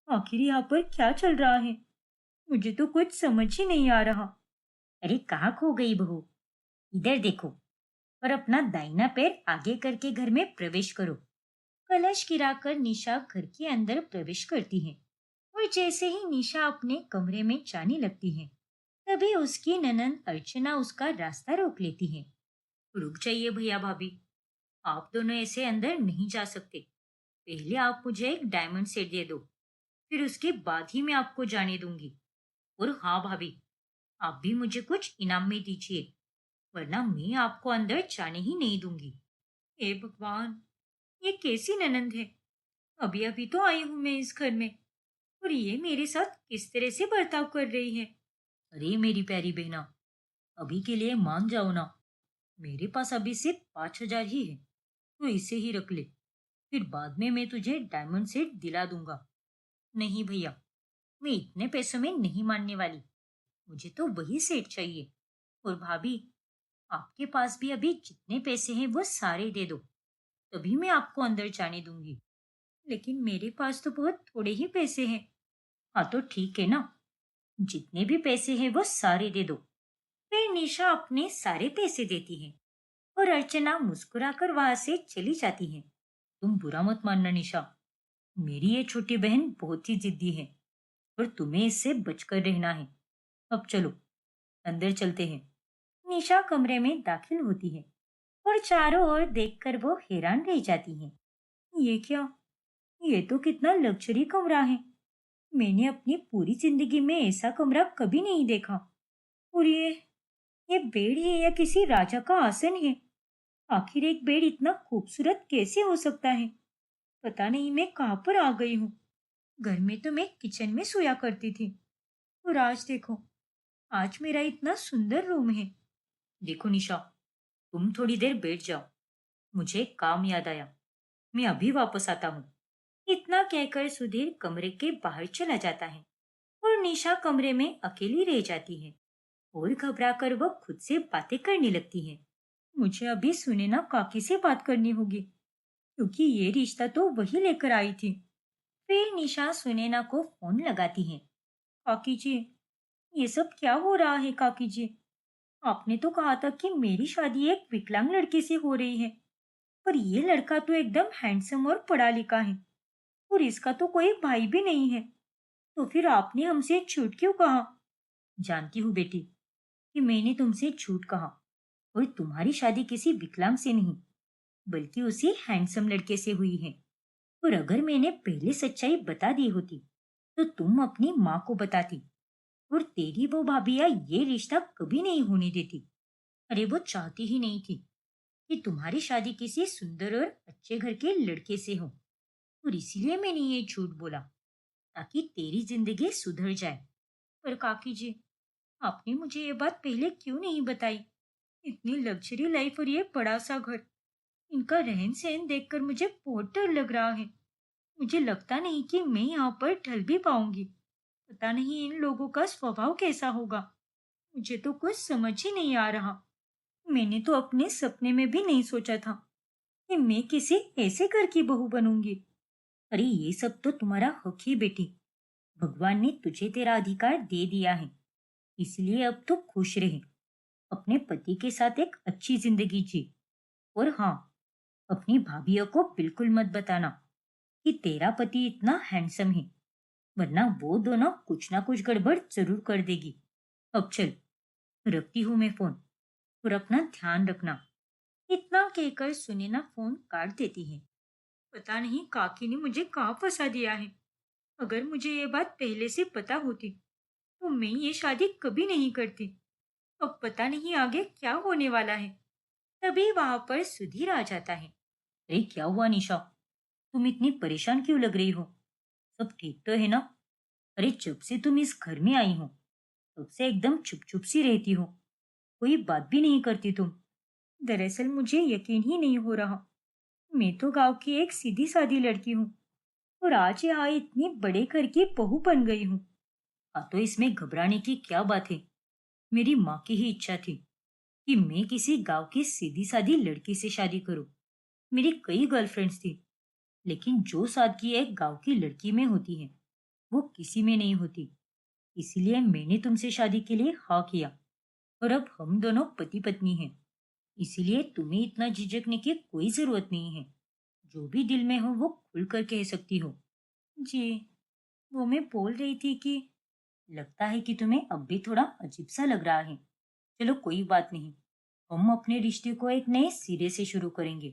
आखिर यहाँ पर क्या चल रहा है? मुझे तो कुछ समझ ही नहीं आ रहा। अरे कहाँ खो गई बहू? इधर देखो और अपना दाहिना पैर आगे करके घर में प्रवेश करो। कलश गिराकर निशा घर के अंदर प्रवेश करती है और जैसे ही निशा अपने कमरे में जाने लगती है, तभी उसकी ननंद अर्चना उसका रास्ता रोक लेती है। रुक जाइए भैया भाभी, आप दोनों ऐसे अंदर नहीं जा सकते। पहले आप मुझे एक डायमंड सेट दे दो, फिर उसके बाद ही मैं आपको जाने दूंगी। और हाँ भाभी, आप भी मुझे कुछ इनाम में दीजिए, वरना मैं आपको अंदर जाने ही नहीं दूंगी। हे भगवान, ये कैसी ननंद है? अभी अभी तो आई हूं मैं इस घर में, और ये मेरे साथ किस तरह से बर्ताव कर रही है? अरे मेरी प्यारी बहना, अभी के लिए मान जाओ ना। मेरे पास अभी सिर्फ 5,000 ही है, तो इसे ही रख ले। फिर बाद में मैं तुझे डायमंड सेट दिला दूंगा। नहीं भैया, मैं इतने पैसों में नहीं मानने वाली। मुझे तो वही सेट चाहिए। और भाभी, आपके पास भी अभी जितने पैसे हैं वो सारे दे दो, तभी मैं आपको अंदर जाने दूंगी। लेकिन मेरे पास तो बहुत थोड़े ही पैसे हैं। हाँ तो ठीक है ना, जितने भी पैसे हैं वो सारे दे दो। फिर निशा अपने सारे पैसे देती है और अर्चना मुस्कुराकर वहां से चली जाती है। तुम बुरा मत मानना निशा, मेरी ये छोटी बहन बहुत ही जिद्दी है और तुम्हें इससे बचकर रहना है। अब चलो, अंदर चलते हैं। निशा कमरे में दाखिल होती है और चारों ओर देखकर वो हैरान रह जाती है। ये क्या? ये तो कितना लग्जरी कमरा है। मैंने अपनी पूरी जिंदगी में ऐसा कमरा कभी नहीं देखा। और ये बेड है या किसी राजा का आसन है? आखिर एक बेड इतना खूबसूरत कैसे हो सकता है? पता नहीं मैं कहाँ पर आ गई हूँ। घर में तो मैं किचन में सोया करती थी, और आज देखो, आज मेरा इतना सुंदर रूम है। देखो निशा, तुम थोड़ी देर बैठ जाओ, मुझे एक काम याद आया। मैं अभी वापस आता हूँ। इतना कहकर सुधीर कमरे के बाहर चला जाता है और निशा कमरे में अकेली रह जाती है और घबराकर वह खुद से बातें करने लगती है। मुझे अभी सुनैना काकी से बात करनी होगी, क्योंकि ये रिश्ता तो वही लेकर आई थी। फिर निशा सुनैना को फोन लगाती है। काकी जी, ये सब क्या हो रहा है काकी जी? आपने तो कहा था कि मेरी शादी एक विकलांग लड़के से हो रही है, पर ये लड़का तो एकदम हैंडसम और पढ़ा लिखा है, और इसका तो कोई भाई भी नहीं है। तो फिर आपने हमसे झूठ क्यों कहा? जानती हूँ बेटी, कि मैंने तुमसे झूठ कहा और तुम्हारी शादी किसी विकलांग से नहीं बल्कि उसी हैंडसम लड़के से हुई है। और अगर मैंने पहले सच्चाई बता दी होती तो तुम अपनी माँ को बताती और तेरी वो भाभिया ये रिश्ता कभी नहीं होने देती। अरे वो चाहती ही नहीं थी कि तुम्हारी शादी किसी सुंदर और अच्छे घर के लड़के से हो, और इसीलिए मैंने ये झूठ बोला ताकि तेरी जिंदगी सुधर जाए। पर काकी जी, आपने मुझे ये बात पहले क्यों नहीं बताई? इतनी लग्जरी लाइफ और ये बड़ा सा घर, इनका रहन सहन देखकर मुझे बहुत डर लग रहा है। मुझे लगता नहीं कि मैं यहाँ पर ढल भी पाऊंगी। पता नहीं इन लोगों का स्वभाव कैसा होगा। मुझे तो कुछ समझ ही नहीं आ रहा। मैंने तो अपने सपने में भी नहीं सोचा था कि मैं किसी ऐसे घर की बहू बनूंगी। अरे ये सब तो तुम्हारा हक ही बेटी। भगवान ने तुझे तेरा अधिकार दे दिया है, इसलिए अब तो खुश रहे, अपने पति के साथ एक अच्छी जिंदगी जी। और हाँ, अपनी भाभियों को बिल्कुल मत बताना कि तेरा पति इतना हैंडसम है, वरना वो दोनों कुछ ना कुछ गड़बड़ जरूर कर देगी। अब चल, रखती हूँ मैं फोन, और अपना ध्यान रखना। इतना कहकर सुनैना फोन काट देती है। पता नहीं काकी ने मुझे कहाँ फंसा दिया है। अगर मुझे ये बात पहले से पता होती तो मैं ये शादी कभी नहीं करती। अब पता नहीं आगे क्या होने वाला है। तभी वहां पर सुधीर आ जाता है। अरे क्या हुआ निशा, तुम इतनी परेशान क्यों लग रही हो? सब ठीक तो है ना? अरे जब से तुम इस घर में आई हो तब से एकदम चुप चुप सी रहती हो, कोई बात भी नहीं करती तुम। दरअसल मुझे यकीन ही नहीं हो रहा। मैं तो गांव की एक सीधी सादी लड़की हूँ और आज यहाँ इतनी बड़े घर की बहू बन गई हूँ। हाँ तो इसमें घबराने की क्या बात है? मेरी माँ की ही इच्छा थी कि मैं किसी गांव की सीधी सादी लड़की से शादी करूं। मेरी कई गर्लफ्रेंड्स थी, लेकिन जो सादगी एक गांव की लड़की में होती है वो किसी में नहीं होती। इसीलिए मैंने तुमसे शादी के लिए हाँ किया, और अब हम दोनों पति पत्नी हैं। इसीलिए तुम्हें इतना झिझकने की कोई जरूरत नहीं है। जो भी दिल में हो वो खुलकर कह सकती हो। जी, वो मैं बोल रही थी कि लगता है कि तुम्हें अब भी थोड़ा अजीब सा लग रहा है। चलो कोई बात नहीं, हम अपने रिश्ते को एक नए सिरे से शुरू करेंगे।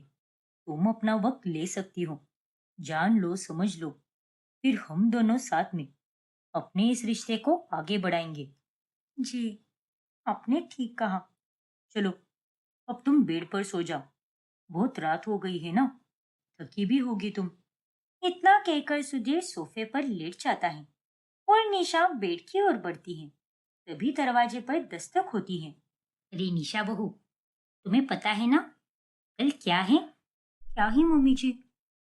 तुम अपना वक्त ले सकती हो, जान लो समझ लो, फिर हम दोनों साथ में अपने इस रिश्ते को आगे बढ़ाएंगे। जी, आपने ठीक कहा। चलो, अब तुम बेड पर सो जाओ, बहुत रात हो गई है ना, थकी भी होगी तुम। इतना कहकर सुधीर सोफे पर लेट जाता है और निशा बेड की ओर बढ़ती है। तभी दरवाजे पर दस्तक होती है। अरे निशा बहू, तुम्हें पता है ना कल क्या है? क्या है मम्मी जी?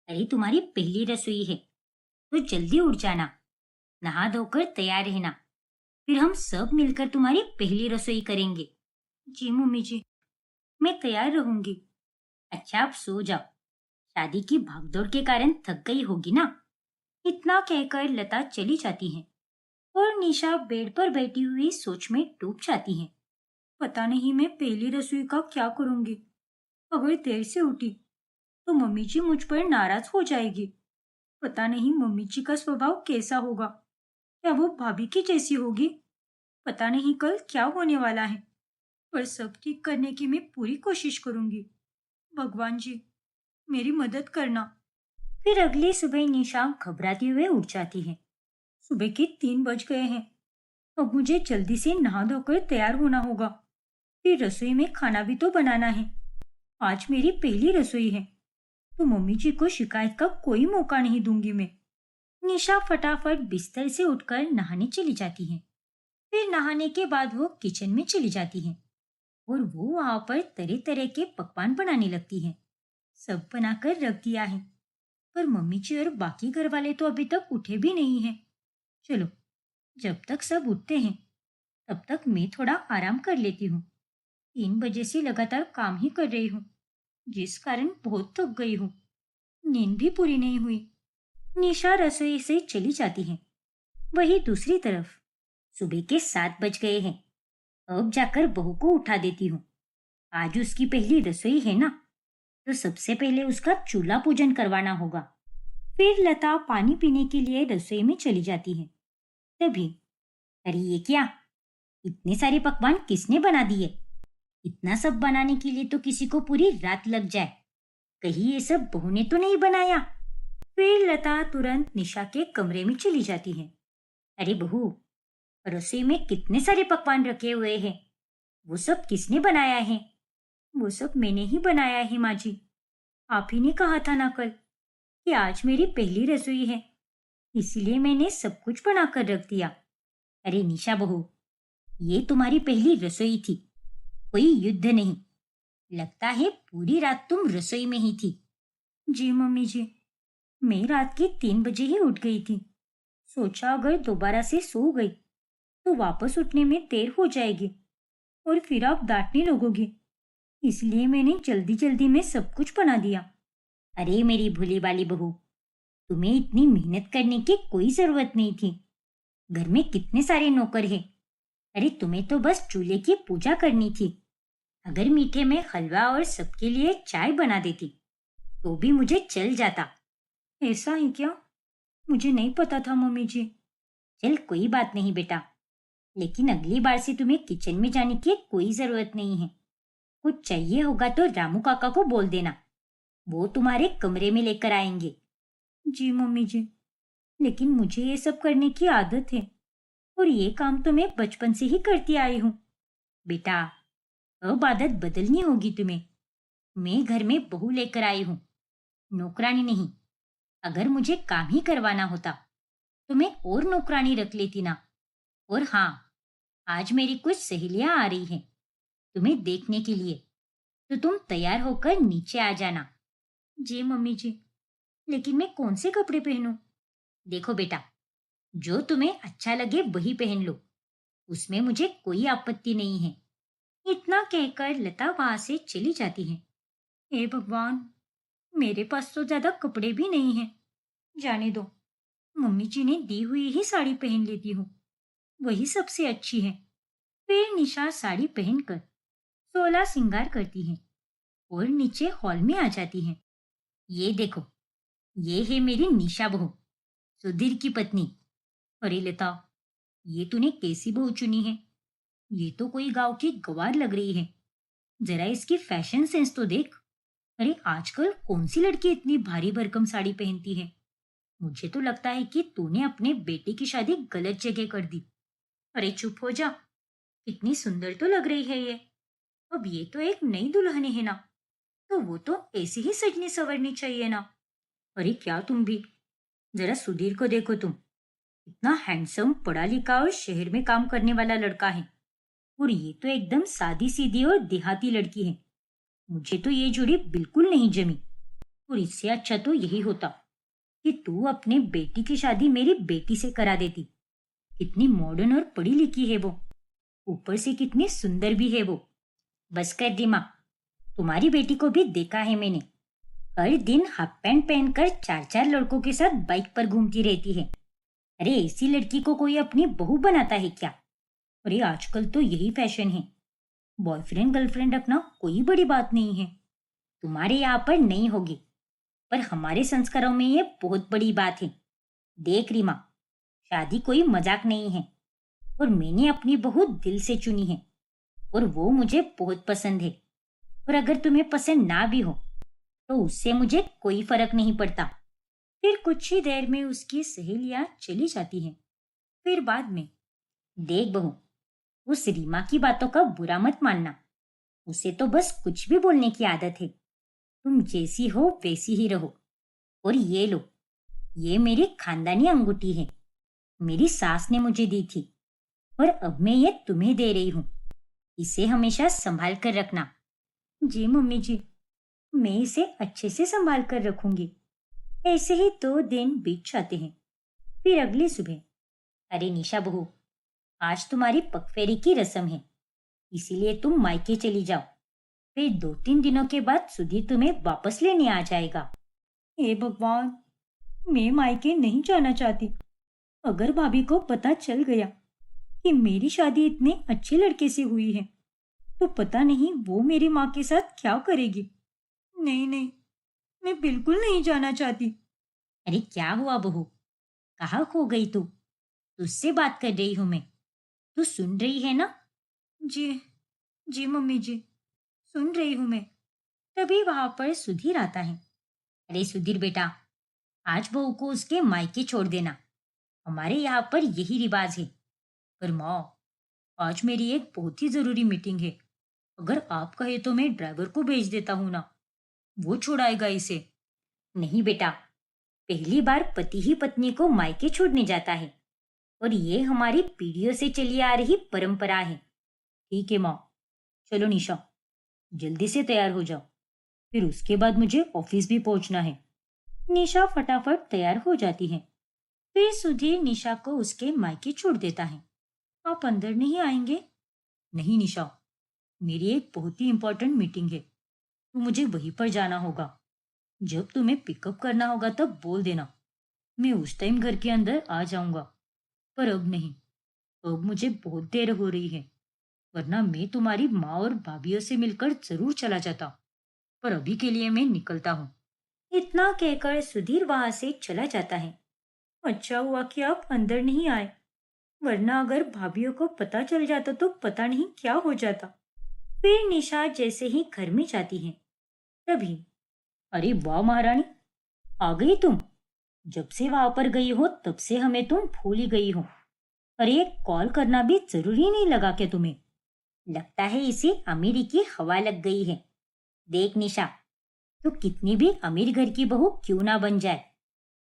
अरे तुम्हारी पहली रसोई है, तो जल्दी उठ जाना, नहा धोकर तैयार रहना, फिर हम सब मिलकर तुम्हारी पहली रसोई करेंगे। जी मम्मी जी, मैं तैयार रहूंगी। अच्छा आप सो जाओ, शादी की भागदौड़ के कारण थक गई होगी ना। इतना कहकर लता चली जाती है और निशा बेड पर बैठी हुई सोच में डूब जाती है। पता नहीं मैं पहली रसोई का क्या करूंगी। अगर देर से उठी तो मम्मी जी मुझ पर नाराज हो जाएगी। पता नहीं मम्मी जी का स्वभाव कैसा होगा। क्या वो भाभी की जैसी होगी? पता नहीं कल क्या होने वाला है, पर सब ठीक करने की मैं पूरी कोशिश करूंगी। भगवान जी, मेरी मदद करना। फिर अगली सुबह निशा घबराते हुए उठ जाती है। सुबह के 3 बज गए हैं। अब मुझे जल्दी से नहा धोकर तैयार होना होगा। फिर रसोई में खाना भी तो बनाना है। आज मेरी पहली रसोई है, तो मम्मी जी को शिकायत का कोई मौका नहीं दूंगी मैं। निशा फटाफट बिस्तर से उठकर नहाने चली जाती है। फिर नहाने के बाद वो किचन में चली जाती है और वो वहां पर तरह तरह के पकवान बनाने लगती है। सब बनाकर रख दिया है, पर मम्मी जी और बाकी घर वाले तो अभी तक उठे भी नहीं हैं। चलो, जब तक सब उठते हैं तब तक मैं थोड़ा आराम कर लेती हूँ। 3 बजे से लगातार काम ही कर रही हूँ, जिस कारण बहुत थक गई हूँ। नींद भी पूरी नहीं हुई। निशा रसोई से चली जाती है। वही दूसरी तरफ सुबह के 7 बज गए हैं। अब जाकर बहू को उठा देती हूँ। आज उसकी पहली रसोई है ना, तो सबसे पहले उसका चूल्हा पूजन करवाना होगा। फिर लता पानी पीने के लिए रसोई में चली जाती है। तभी, अरे ये क्या, इतने सारे पकवान किसने बना दिए? इतना सब बनाने के लिए तो किसी को पूरी रात लग जाए। कहीं ये सब बहू ने तो नहीं बनाया? फिर लता तुरंत निशा के कमरे में चली जाती है। अरे बहू, रसोई में कितने सारे पकवान रखे हुए हैं। वो सब किसने बनाया है? वो सब मैंने ही बनाया है माँ जी। आप ही ने कहा था ना कल कि आज मेरी पहली रसोई है, इसीलिए मैंने सब कुछ बनाकर रख दिया। अरे निशा बहू, ये तुम्हारी पहली रसोई थी, कोई युद्ध नहीं। लगता है पूरी रात तुम रसोई में ही थी। जी मम्मी जी, मैं रात के 3 बजे ही उठ गई थी। सोचा अगर दोबारा से सो गई तो वापस उठने में देर हो जाएगी और फिर आप डांटने लगोगे, इसलिए मैंने जल्दी जल्दी में सब कुछ बना दिया। अरे मेरी भोली वाली बहू, तुम्हें इतनी मेहनत करने की कोई जरूरत नहीं थी। घर में कितने सारे नौकर हैं। अरे तुम्हें तो बस चूल्हे की पूजा करनी थी। अगर मीठे में हलवा और सबके लिए चाय बना देती तो भी मुझे चल जाता। ऐसा ही क्या? मुझे नहीं पता था मम्मी जी। चल कोई बात नहीं बेटा, लेकिन अगली बार से तुम्हें किचन में जाने की कोई जरूरत नहीं है। कुछ चाहिए होगा तो रामू काका को बोल देना, वो तुम्हारे कमरे में लेकर आएंगे। जी मम्मी जी, लेकिन मुझे ये सब करने की आदत है और ये काम तो मैं बचपन से ही करती आई हूँ। बेटा, अब आदत बदलनी होगी तुम्हें। मैं घर में बहू लेकर आई हूँ, नौकरानी नहीं। अगर मुझे काम ही करवाना होता तो मैं और नौकरानी रख लेती ना। और हाँ, आज मेरी कुछ सहेलियां आ रही हैं तुम्हें देखने के लिए, तो तुम तैयार होकर नीचे आ जाना। जी मम्मी जी, लेकिन मैं कौन से कपड़े पहनूं? देखो बेटा, जो तुम्हें अच्छा लगे वही पहन लो, उसमें मुझे कोई आपत्ति नहीं है। इतना कहकर लता वहां से चली जाती है। हे भगवान, मेरे पास तो ज्यादा कपड़े भी नहीं हैं। जाने दो, मम्मी जी ने दी हुई ही साड़ी पहन लेती हूँ, वही सबसे अच्छी है। फिर निशा साड़ी पहनकर 16 श्रृंगार करती है और नीचे हॉल में आ जाती है। ये देखो, ये है मेरी निशा बहू, सुधीर की पत्नी। अरे लता, ये तूने कैसी बहू चुनी है? ये तो कोई गांव की गवार लग रही है। जरा इसकी फैशन सेंस तो देख। अरे आजकल कौन सी लड़की इतनी भारी भरकम साड़ी पहनती है? मुझे तो लगता है कि तूने अपने बेटे की शादी गलत जगह कर दी। अरे चुप हो जा, कितनी सुंदर तो लग रही है ये। अब ये तो एक नई दुल्हन है ना, तो वो तो ऐसी ही सजनी संवरनी चाहिए ना। अरे क्या तुम भी, जरा सुधीर को देखो तुम, इतना हैंडसम, पढ़ा लिखा और शहर में काम करने वाला लड़का है, और ये तो एकदम सादी सीधी और देहाती लड़की है। मुझे तो ये जोड़ी बिल्कुल नहीं जमी। और इससे अच्छा तो यही होता कि तू अपने बेटी की शादी मेरी बेटी से करा देती। कितनी मॉडर्न और पढ़ी लिखी है वो, ऊपर से कितनी सुंदर भी है वो। बस कर दी माँ, तुम्हारी बेटी को भी देखा है मैंने। हर दिन हाफ पैंट पहनकर 4-4 लड़कों के साथ बाइक पर घूमती रहती है। अरे ऐसी लड़की को कोई अपनी बहू बनाता है क्या? अरे आजकल तो यही फैशन है। बॉयफ्रेंड गर्लफ्रेंड रखना कोई बड़ी बात नहीं है। तुम्हारे यहाँ पर नहीं होगी, पर हमारे संस्कारों में ये बहुत बड़ी बात है। देख रीमा, शादी कोई मजाक नहीं है, और मैंने अपनी बहू दिल से चुनी है, और वो मुझे बहुत पसंद है। और अगर तुम्हें पसंद ना भी हो तो उससे मुझे कोई फर्क नहीं पड़ता। फिर कुछ ही देर में उसकी सहेलियां चली जाती हैं। फिर बाद में, देख बहू, उस रीमा की बातों का बुरा मत मानना। उसे तो बस कुछ भी बोलने की आदत है। तुम जैसी हो वैसी ही रहो। और ये लो, ये मेरी खानदानी अंगूठी है, मेरी सास ने मुझे दी थी, और अब मैं ये तुम्हें दे रही हूँ। इसे हमेशा संभाल कर रखना। जी मम्मी जी, मैं इसे अच्छे से संभाल कर रखूंगी। ऐसे ही 2 दिन बीत जाते हैं। फिर अगली सुबह, अरे निशा बहू, आज तुम्हारी पगफेरी की रस्म है, इसीलिए तुम मायके चली जाओ। फिर 2-3 दिनों के बाद सुधीर तुम्हें वापस लेने आ जाएगा। हे भगवान, मैं मायके नहीं जाना चाहती। अगर भाभी को पता चल गया कि मेरी शादी इतने अच्छे लड़के से हुई है, तो पता नहीं वो मेरी माँ के साथ क्या करेगी। नहीं नहीं, मैं बिल्कुल नहीं जाना चाहती। अरे क्या हुआ बहू, कहाँ खो गई तू? तुझसे बात कर रही हूँ मैं। तू सुन रही है ना? जी, जी मम्मी जी, सुन रही हूँ मैं। तभी वहां पर सुधीर आता है। अरे सुधीर बेटा, आज बहू को उसके मायके छोड़ देना। हमारे यहाँ पर यही रिवाज है। पर माँ, आज मेरी एक बहुत ही जरूरी मीटिंग है। अगर आप कहे तो मैं ड्राइवर को भेज देता हूँ ना, वो छुड़ाएगा इसे। नहीं बेटा, पहली बार पति ही पत्नी को मायके छोड़ने जाता है और ये हमारी पीढ़ियों से चली आ रही परंपरा है। ठीक है माँ, चलो निशा, जल्दी से तैयार हो जाओ, फिर उसके बाद मुझे ऑफिस भी पहुंचना है। निशा फटाफट तैयार हो जाती है। फिर सुधीर निशा को उसके मायके छोड़ देता है। आप अंदर नहीं आएंगे? नहीं निशा, मेरी एक बहुत ही इंपॉर्टेंट मीटिंग है, तो मुझे वहीं पर जाना होगा। जब तुम्हें पिकअप करना होगा तब बोल देना, मैं उस टाइम घर के अंदर आ जाऊंगा। पर अब नहीं, अब मुझे बहुत देर हो रही है, वरना मैं तुम्हारी माँ और भाभीियों से मिलकर जरूर चला जाता। पर अभी के लिए मैं निकलता हूँ। इतना कहकर सुधीर वहां से चला जाता है। अच्छा हुआ कि आप अंदर नहीं आए, वरना अगर भाभीियों को पता चल जाता तो पता नहीं क्या हो जाता। फिर निशा जैसे ही घर में जाती है, तभी अरे वाह महारानी, आ गई तुम। जब से वहां पर गई हो तब से हमें तुम भूल ही गई हो। अरे कॉल करना भी जरूरी नहीं लगा क्या तुम्हें? लगता है इसे अमीरी की हवा लग गई है। देख निशा, तू कितनी भी अमीर घर की बहू क्यों ना बन जाए,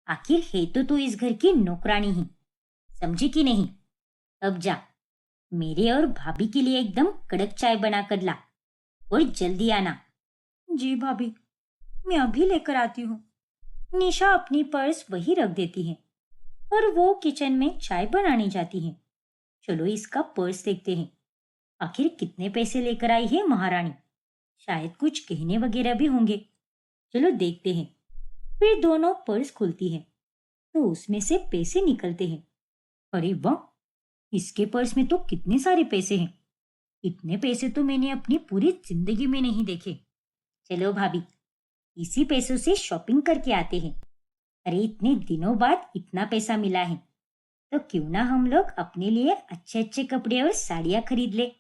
आखिर है तो तू इस घर की नौकरानी ही। समझी कि नहीं? अब जा, मेरे और भाभी के लिए एकदम कड़क चाय बना कर ला और जल्दी आना। जी भाभी, मैं अभी लेकर आती हूँ। निशा अपनी पर्स वही रख देती है और वो किचन में चाय बनाने जाती है। चलो इसका पर्स देखते हैं, आखिर कितने पैसे लेकर आई है महारानी। शायद कुछ गहने वगैरह भी होंगे। चलो देखते हैं। फिर दोनों पर्स खुलती है तो उसमें से पैसे निकलते हैं। अरे वाह, इसके पर्स में तो कितने सारे पैसे हैं। इतने पैसे तो मैंने अपनी पूरी जिंदगी में नहीं देखे। चलो भाभी, इसी पैसों से शॉपिंग करके आते हैं। अरे इतने दिनों बाद इतना पैसा मिला है, तो क्यों ना हम लोग अपने लिए अच्छे अच्छे कपड़े और साड़ियाँ खरीद ले।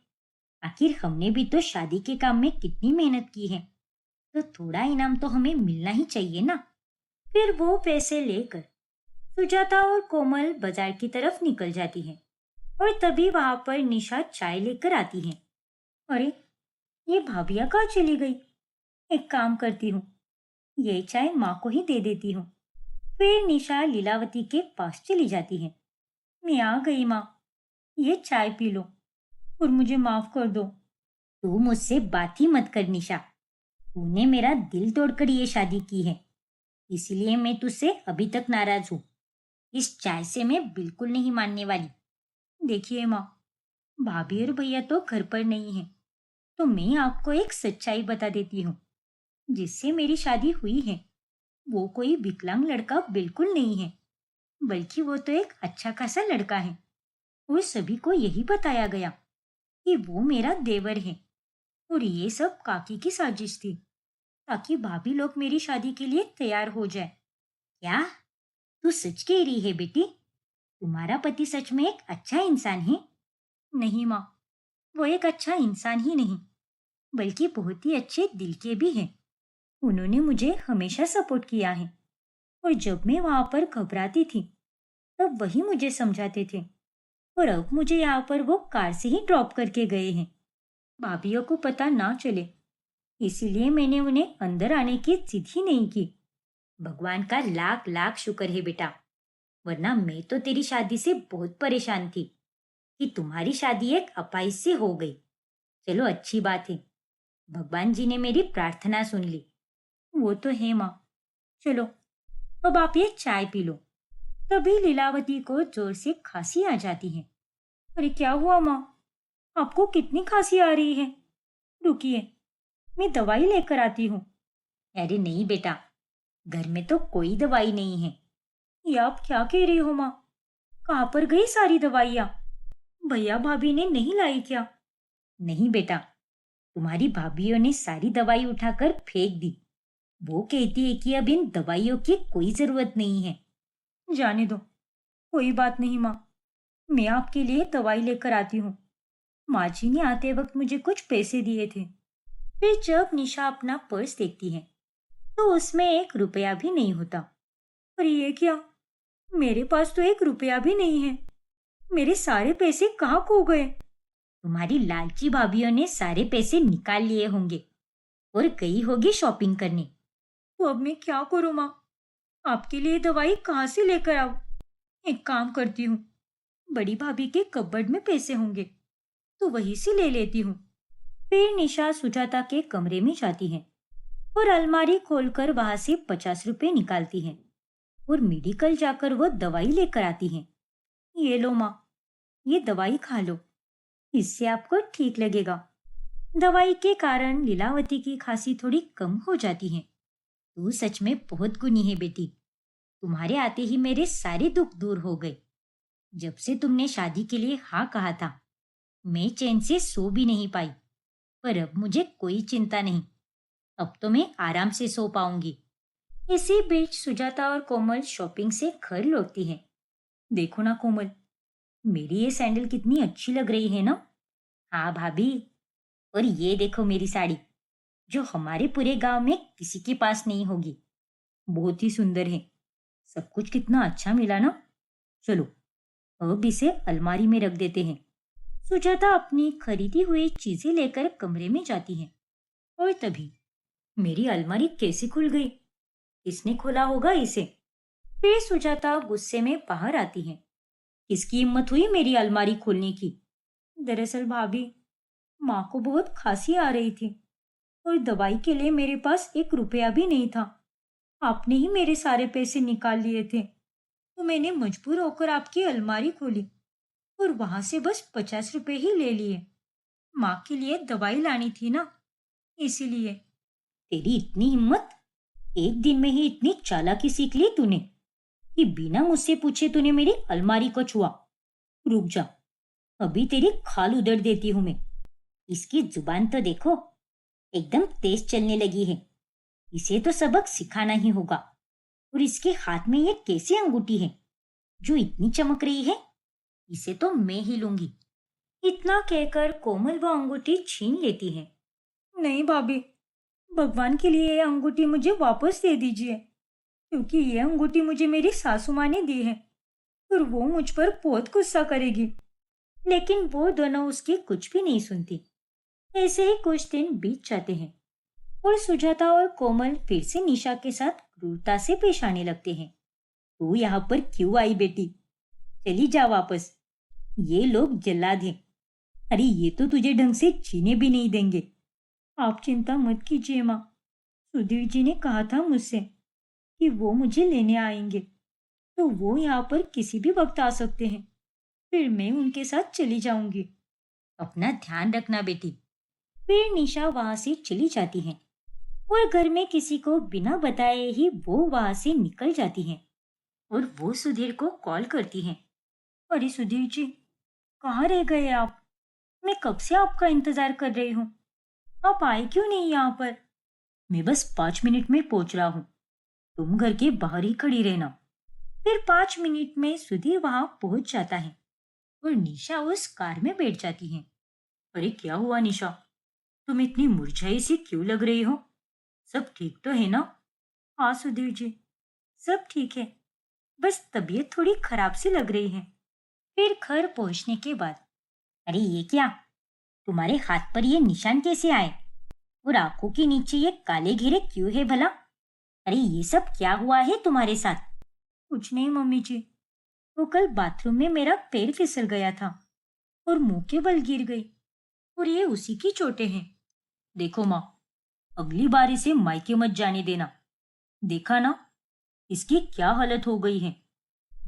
आखिर हमने भी तो शादी के काम में कितनी मेहनत की है, तो थोड़ा इनाम तो हमें मिलना ही चाहिए ना। फिर वो पैसे लेकर सुजाता और कोमल बाजार की तरफ निकल जाती है और तभी वहां पर निशा चाय लेकर आती है। अरे, ये भाभिया कहाँ चली गई? एक काम करती हूँ, ये चाय माँ को ही दे देती हूँ। फिर निशा लीलावती के पास चली जाती है। मैं आ गई माँ, ये चाय पी लो और मुझे माफ कर दो। तू मुझसे बात ही मत कर निशा, तूने मेरा दिल तोड़कर ये शादी की है, इसलिए मैं तुझसे अभी तक नाराज हूँ। इस चाय से मैं बिल्कुल नहीं मानने वाली। देखिए माँ, भाभी और भैया तो घर पर नहीं है, तो मैं आपको एक सच्चाई बता देती हूँ। जिससे मेरी शादी हुई है वो कोई विकलांग लड़का बिल्कुल नहीं है, बल्कि वो तो एक अच्छा खासा लड़का है। और सभी को यही बताया गया कि वो मेरा देवर है, और ये सब काकी की साजिश थी, ताकि भाभी लोग मेरी शादी के लिए तैयार हो जाए। क्या तू सच कह रही है बेटी? तुम्हारा पति सच में एक अच्छा इंसान है? नहीं माँ, वो एक अच्छा इंसान ही नहीं, बल्कि बहुत ही अच्छे दिल के भी हैं। उन्होंने मुझे हमेशा सपोर्ट किया है, और जब मैं वहां पर घबराती थी तब वही मुझे समझाते थे। और अब मुझे यहाँ पर वो कार से ही ड्रॉप करके गए हैं, भाभीियों को पता ना चले, इसीलिए मैंने उन्हें अंदर आने की जिद ही नहीं की। भगवान का लाख लाख शुक्र है बेटा, वरना मैं तो तेरी शादी से बहुत परेशान थी कि तुम्हारी शादी एक अपाइस से हो गई। चलो अच्छी बात है, भगवान जी ने मेरी प्रार्थना सुन ली। वो तो है माँ। चलो, अब आप ये चाय पी लो। तभी लीलावती को जोर से खांसी आ जाती है। अरे क्या हुआ माँ, आपको कितनी खांसी आ रही है? रुकिए, मैं दवाई लेकर आती हूँ। अरे नहीं बेटा, घर में तो कोई दवाई नहीं है। ये आप क्या कह रही हो माँ? कहाँ पर गई सारी दवाइयाँ? भैया भाभी ने नहीं लाई क्या? नहीं बेटा, तुम्हारी भाभीियों ने सारी दवाई उठाकर फेंक दी। वो कहती है कि अब इन दवाइयों की कोई जरूरत नहीं है। जाने दो, कोई बात नहीं माँ, मैं आपके लिए दवाई लेकर आती हूँ। माँ जी ने आते वक्त मुझे कुछ पैसे दिए थे। फिर जब निशा अपना पर्स देखती है तो उसमें 1 रुपया भी नहीं होता। पर ये क्या, मेरे पास तो 1 रुपया भी नहीं है। मेरे सारे पैसे कहाँ खो गए? तुम्हारी लालची भाभीयों ने सारे पैसे निकाल लिए होंगे और गई होगी शॉपिंग करने। तो अब मैं क्या करूँ माँ? आपके लिए दवाई कहाँ से लेकर आऊं? एक काम करती हूँ, बड़ी भाभी के कबर्ड में पैसे होंगे तो वहीं से ले लेती हूँ। फिर निशा सुजाता के कमरे में जाती है और अलमारी खोलकर वहां से 50 रुपए निकालती है और मेडिकल जाकर वो दवाई लेकर आती है। ये लो माँ, ये दवाई खा लो, इससे आपको ठीक लगेगा। दवाई के कारण लीलावती की खांसी थोड़ी कम हो जाती है। तू सच में बहुत गुनी है बेटी। तुम्हारे आते ही मेरे सारे दुख दूर हो गए। जब से तुमने शादी के लिए हाँ कहा था, मैं चैन से सो भी नहीं पाई। पर अब मुझे कोई चिंता नहीं। अब तो मैं आराम से सो पाऊंगी। इसी बीच सुजाता और कोमल शॉपिंग से घर लौटती है। देखो ना कोमल, मेरी ये सैंडल कितनी अच्छी लग रही है ना? हाँ भाभी, और ये देखो मेरी साड़ी, जो हमारे पूरे गांव में किसी के पास नहीं होगी। बहुत ही सुंदर है। सब कुछ कितना अच्छा मिला ना। चलो अब इसे अलमारी में रख देते हैं। सुजाता अपनी खरीदी हुई चीजें लेकर कमरे में जाती है और तभी मेरी अलमारी कैसे खुल गई? किसने खोला होगा इसे? फिर सुजाता गुस्से में बाहर आती है। किसकी हिम्मत हुई मेरी अलमारी खोलने की? दरअसल भाभी, माँ को बहुत खांसी आ रही थी और दवाई के लिए मेरे पास 1 रुपया भी नहीं था। आपने ही मेरे सारे पैसे निकाल लिए थे, तो मैंने मजबूर होकर आपकी अलमारी खोली और वहां से बस 50 रुपए ही ले लिए। माँ के लिए दवाई लानी थी ना, इसीलिए। तेरी इतनी हिम्मत! एक दिन में ही इतनी चालाकी सीख ली तूने कि बिना मुझसे पूछे तूने मेरी अलमारी को छुआ। रुक जा, अभी तेरी खाल उधेड़ देती हूँ मैं। इसकी जुबान तो देखो, एकदम तेज चलने लगी है। इसे तो सबक सिखाना ही होगा। और इसके हाथ में ये कैसी अंगूठी है जो इतनी चमक रही है? इसे तो मैं ही लूंगी। इतना कहकर कोमल वो अंगूठी छीन लेती है। नहीं भाभी, भगवान के लिए ये अंगूठी मुझे वापस दे दीजिए, क्योंकि ये अंगूठी मुझे मेरी सासू माँ ने दी है और वो मुझ पर बहुत गुस्सा करेगी। लेकिन वो दोनों उसकी कुछ भी नहीं सुनती। ऐसे ही कुछ दिन बीत जाते हैं और सुजाता और कोमल फिर से निशा के साथ क्रूरता से पेश आने लगते हैं। तू यहाँ पर क्यों आई बेटी? चली जा वापस। ये लोग जल्लाद हैं। अरे ये तो तुझे ढंग से जीने भी नहीं देंगे। आप चिंता मत कीजिए माँ। सुधीर जी ने कहा था मुझसे कि वो मुझे लेने आएंगे, तो वो यहाँ पर किसी भी वक्त आ सकते हैं। फिर मैं उनके साथ चली जाऊंगी। अपना ध्यान रखना बेटी। फिर निशा वहां से चली जाती है और घर में किसी को बिना बताए ही वो वहां से निकल जाती है और वो सुधीर को कॉल करती है। अरे सुधीर जी, कहाँ रह गए आप? मैं कब से आपका इंतजार कर रही हूँ। आप आए क्यों नहीं यहाँ पर? मैं बस 5 मिनट में पहुंच रहा हूँ। तुम घर के बाहर ही खड़ी रहना। फिर 5 मिनट में सुधीर वहां पहुंच जाता है और निशा उस कार में बैठ जाती है। अरे क्या हुआ निशा, तुम इतनी मुरझाई सी क्यों लग रही हो? सब ठीक तो है ना? हाँ सुधीर जी, सब ठीक है, बस तबीयत थोड़ी खराब सी लग रही है। फिर घर पहुंचने के बाद, अरे ये क्या, तुम्हारे हाथ पर ये निशान कैसे आए? और आंखों के नीचे ये काले घेरे क्यों है भला? अरे ये सब क्या हुआ है तुम्हारे साथ? कुछ नहीं मम्मी जी, वो कल बाथरूम में मेरा पैर फिसल गया था और मुंह के बल गिर गई और ये उसी की चोटें हैं। देखो माँ, अगली बार इसे मायके मत जाने देना। देखा ना इसकी क्या हालत हो गई है।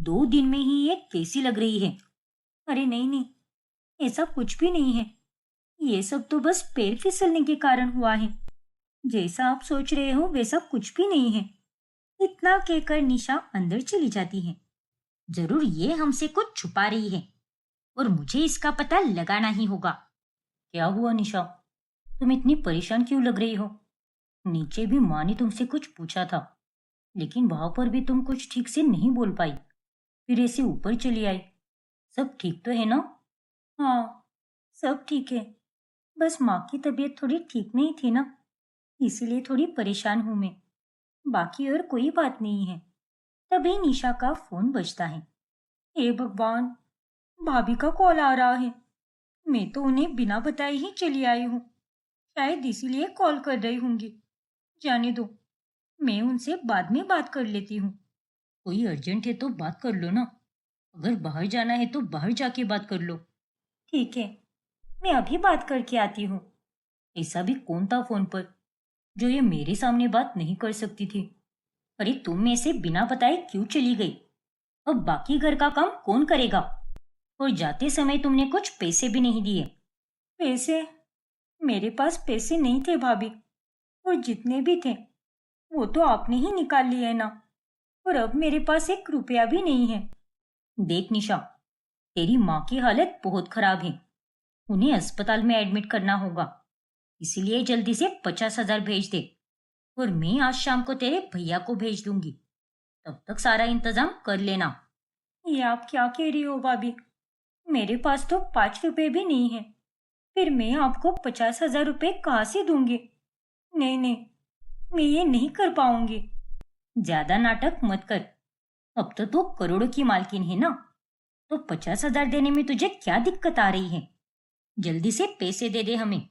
2 दिन में ही ये कैसी लग रही है। अरे नहीं नहीं, ऐसा कुछ भी नहीं है। ये सब तो बस पैर फिसलने के कारण हुआ है। जैसा आप सोच रहे हो वैसा कुछ भी नहीं है। इतना कहकर निशा अंदर चली जाती है। जरूर ये हमसे कुछ छुपा रही है और मुझे इसका पता लगाना ही होगा। क्या हुआ निशा, तुम इतनी परेशान क्यों लग रही हो? नीचे भी माँ ने तुमसे कुछ पूछा था, लेकिन वहां पर भी तुम कुछ ठीक से नहीं बोल पाई, फिर ऐसे ऊपर चली आई। सब ठीक तो है ना? हाँ, सब ठीक है। बस माँ की तबीयत थोड़ी ठीक नहीं थी ना, इसीलिए थोड़ी परेशान हूँ मैं। बाकी और कोई बात नहीं है। तभी निशा का फोन बजता है। हे भगवान, भाभी का कॉल आ रहा है। मैं तो उन्हें बिना बताए ही चली आई हूँ। शायद इसीलिए कॉल कर रही होंगी। जाने दो, मैं उनसे बाद में बात कर लेती हूँ। कोई अर्जेंट है तो बात कर लो ना। अगर बाहर जाना है तो बाहर जाके बात कर लो। ठीक है, मैं अभी बात करके आती हूँ। ऐसा भी कौन था फोन पर जो ये मेरे सामने बात नहीं कर सकती थी? अरे तुम में से बिना बताए क्यों चली गई? अब बाकी घर का काम कौन करेगा? और जाते समय तुमने कुछ पैसे भी नहीं दिए। पैसे? मेरे पास पैसे नहीं थे भाभी, और जितने भी थे वो तो आपने ही निकाल लिए ना। और अब मेरे पास 1 रुपया भी नहीं है। देख निशा, तेरी माँ की हालत बहुत खराब है। उन्हें अस्पताल में एडमिट करना होगा, इसीलिए जल्दी से 50,000 भेज दे। और मैं आज शाम को तेरे भैया को भेज दूंगी। तब तक सारा इंतजाम कर लेना। ये आप क्या कह रही हो भाभी? मेरे पास तो 5 रुपए भी नहीं है। फिर मैं आपको 50,000 रुपए कहाँ से दूंगी? नहीं नहीं, मैं ये नहीं कर पाऊंगी। ज्यादा नाटक मत कर। अब तो तू करोड़ों की मालकिन है ना, तो 50,000 देने में तुझे क्या दिक्कत आ रही है? जल्दी से पैसे दे दे हमें,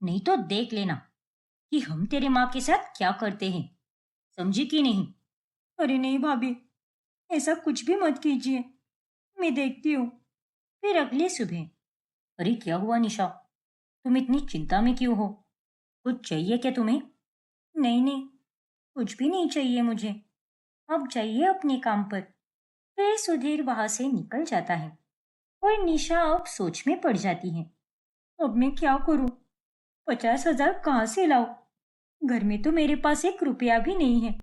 नहीं तो देख लेना कि हम तेरे माँ के साथ क्या करते हैं। समझी कि नहीं? अरे नहीं भाभी, ऐसा कुछ भी मत कीजिए। मैं देखती हूँ। फिर अगली सुबह। अरे क्या हुआ निशा, तुम इतनी चिंता में क्यों हो? कुछ चाहिए क्या तुम्हें? नहीं नहीं, कुछ भी नहीं चाहिए मुझे। आप जाइए अपने काम पर। फिर सुधीर वहां से निकल जाता है और निशा अब सोच में पड़ जाती है। अब मैं क्या करूं? 50,000 कहाँ से लाऊं? घर में तो मेरे पास 1 रुपया भी नहीं है।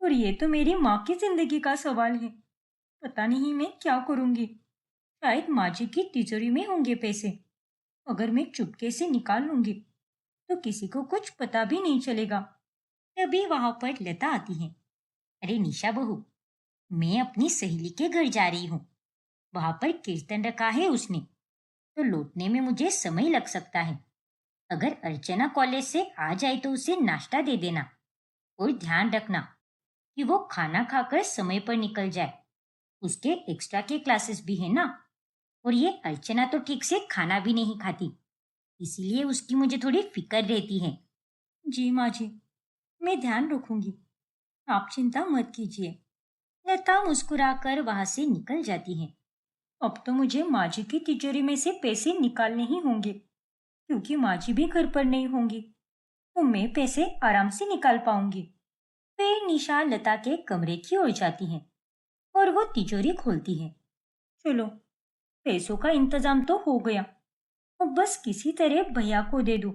और ये तो मेरी माँ की जिंदगी का सवाल है। पता नहीं मैं क्या करूंगी। शायद माँ जी की तिजोरी में होंगे पैसे। अगर मैं चुपके से निकाल लूंगी तो किसी को कुछ पता भी नहीं चलेगा। तभी वहां पर लता आती है। अरे निशा बहू, मैं अपनी सहेली के घर जा रही हूँ। वहां पर कीर्तन रखा है उसने, तो लौटने में मुझे समय लग सकता है। अगर अर्चना कॉलेज से आ जाए तो उसे नाश्ता दे देना। और ध्यान रखना कि वो खाना खाकर समय पर निकल जाए। उसके एक्स्ट्रा के क्लासेस भी है ना। और ये अर्चना तो ठीक से खाना भी नहीं खाती, इसीलिए उसकी मुझे थोड़ी फिक्र रहती है। जी माँ जी, मैं ध्यान रखूंगी। आप चिंता मत कीजिए। लता मुस्कुराकर वहां से निकल जाती है। अब तो मुझे माँ जी की तिजोरी में से पैसे निकालने ही होंगे, क्योंकि माँ जी भी घर पर नहीं होंगी। तो मैं पैसे आराम से निकाल पाऊंगी। फिर निशा लता के कमरे की ओर जाती है और वो तिजोरी खोलती है। चलो, पैसों का इंतजाम तो हो गया। अब बस किसी तरह भैया को दे दूं,